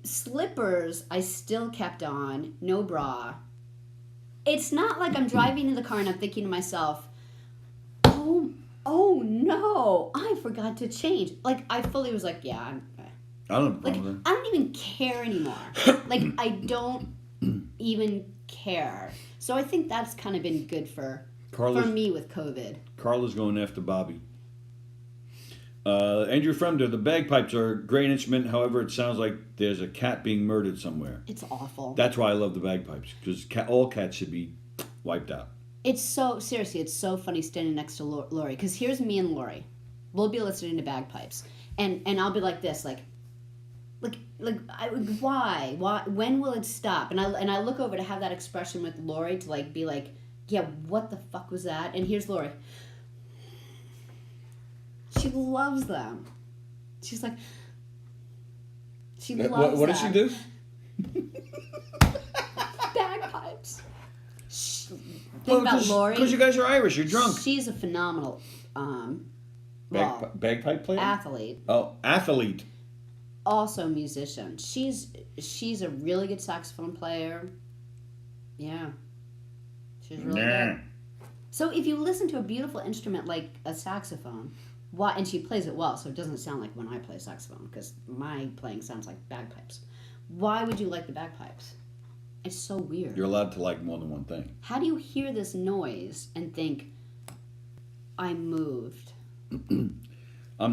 Slippers I still kept on, no bra. It's not like I'm driving in the car and I'm thinking to myself, oh no, I forgot to change. Like, I fully was like, yeah, I don't Like, know. I don't even care anymore. Like, I don't even care. So I think that's kind of been good for me with COVID. Carla's going after Bobby. Andrew Fremder, the bagpipes are a great instrument. However, it sounds like there's a cat being murdered somewhere. It's awful. That's why I love the bagpipes, because all cats should be wiped out. It's so funny standing next to Lori, because here's me and Lori. We'll be listening to bagpipes, and I'll be like this, why? When will it stop? And I look over to have that expression with Lori to like be like, yeah, what the fuck was that? And here's Lori. She loves them. She's like, she loves them. What does she do? Bagpipes. Think about Lori. Because you guys are Irish. You're drunk. She's a phenomenal bagpipe player? Athlete. Oh, athlete. Also musician. She's a really good saxophone player. Yeah. She's really good. So if you listen to a beautiful instrument like a saxophone, and she plays it well, so it doesn't sound like when I play saxophone, because my playing sounds like bagpipes. Why would you like the bagpipes? It's so weird. You're allowed to like more than one thing. How do you hear this noise and think, I'm moved? I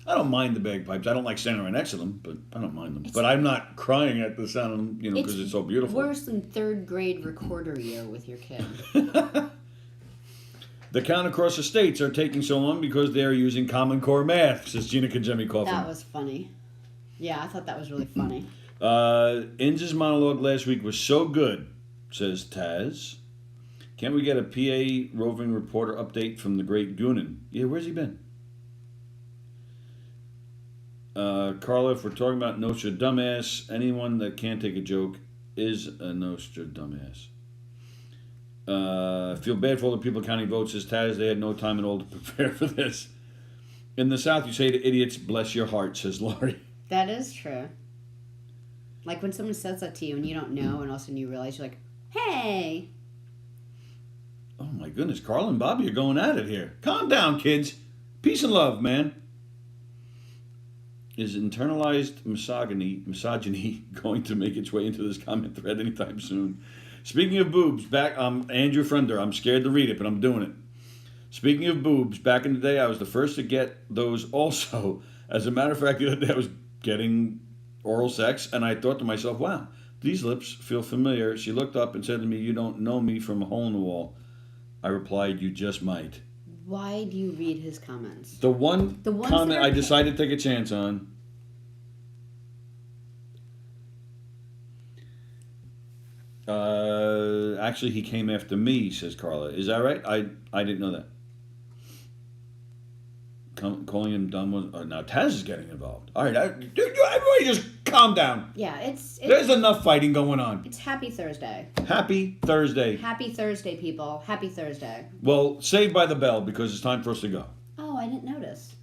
don't mind the bagpipes. I don't like standing right next to them, but I don't mind them. But I'm not crying at the sound of them, because it's so beautiful. Worse than third grade recorder year with your kid. The count across the states are taking so long because they are using Common Core math, says Gina Kajemi Coffin. That was funny. Yeah, I thought that was really funny. Inz's monologue last week was so good, says Taz. Can't we get a PA roving reporter update from the great Goonan? Yeah, where's he been? Carla, if we're talking about Nostra dumbass, anyone that can't take a joke is a Nostra dumbass. Feel bad for all the people counting votes, says Taz. They had no time at all to prepare for this. In the South, you say to idiots, bless your heart, says Laurie. That is true. Like when someone says that to you and you don't know, and all of a sudden you realize, you're like, hey. Oh my goodness, Carl and Bobby are going at it here. Calm down, kids. Peace and love, man. Is internalized misogyny going to make its way into this comment thread anytime soon? Speaking of boobs, Andrew Frender. I'm scared to read it, but I'm doing it. Speaking of boobs, back in the day, I was the first to get those also. As a matter of fact, the other day I was getting oral sex, and I thought to myself, wow, these lips feel familiar. She looked up and said to me, you don't know me from a hole in the wall. I replied, you just might. Why do you read his comments? The one comment I decided to take a chance on. Actually, he came after me, says Carla. Is that right? I didn't know that. Calling him dumb was... now, Taz is getting involved. All right, everybody just calm down. Yeah, there's enough fighting going on. It's Happy Thursday. Happy Thursday. Happy Thursday, people. Happy Thursday. Well, Saved by the Bell, because it's time for us to go. Oh, I didn't notice.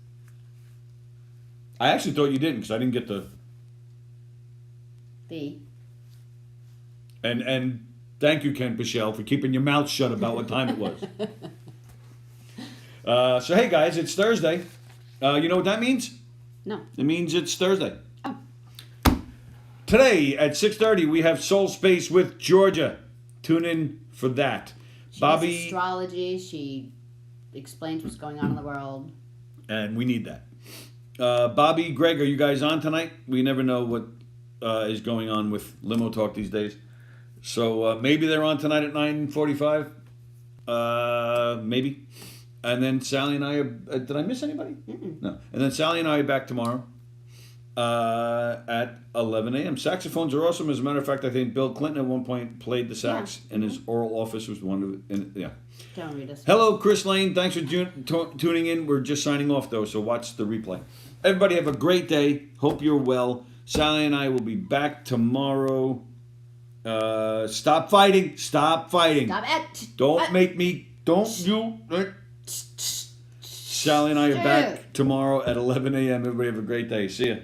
I actually thought you didn't, because I didn't get the... And thank you, Ken Pichelle, for keeping your mouth shut about what time it was. So, hey, guys, it's Thursday. You know what that means? No. It means it's Thursday. Oh. Today at 6:30, we have Soul Space with Georgia. Tune in for that. She Bobby does astrology. She explains what's going on in the world. And we need that. Bobby, Greg, are you guys on tonight? We never know what is going on with limo talk these days. So maybe they're on tonight at 9:45. Maybe. And then Sallie and I are... did I miss anybody? Mm-mm. No. And then Sallie and I are back tomorrow at 11 a.m. Saxophones are awesome. As a matter of fact, I think Bill Clinton at one point played the sax in his oral office. Was one of it. Yeah. Don't read us. Hello, Chris Lane. Thanks for tuning in. We're just signing off, though, so watch the replay. Everybody have a great day. Hope you're well. Sallie and I will be back tomorrow. Stop fighting. Stop fighting. Stop it. Don't make me... Don't you... Sallie and I are back tomorrow at 11 a.m. Everybody have a great day. See ya.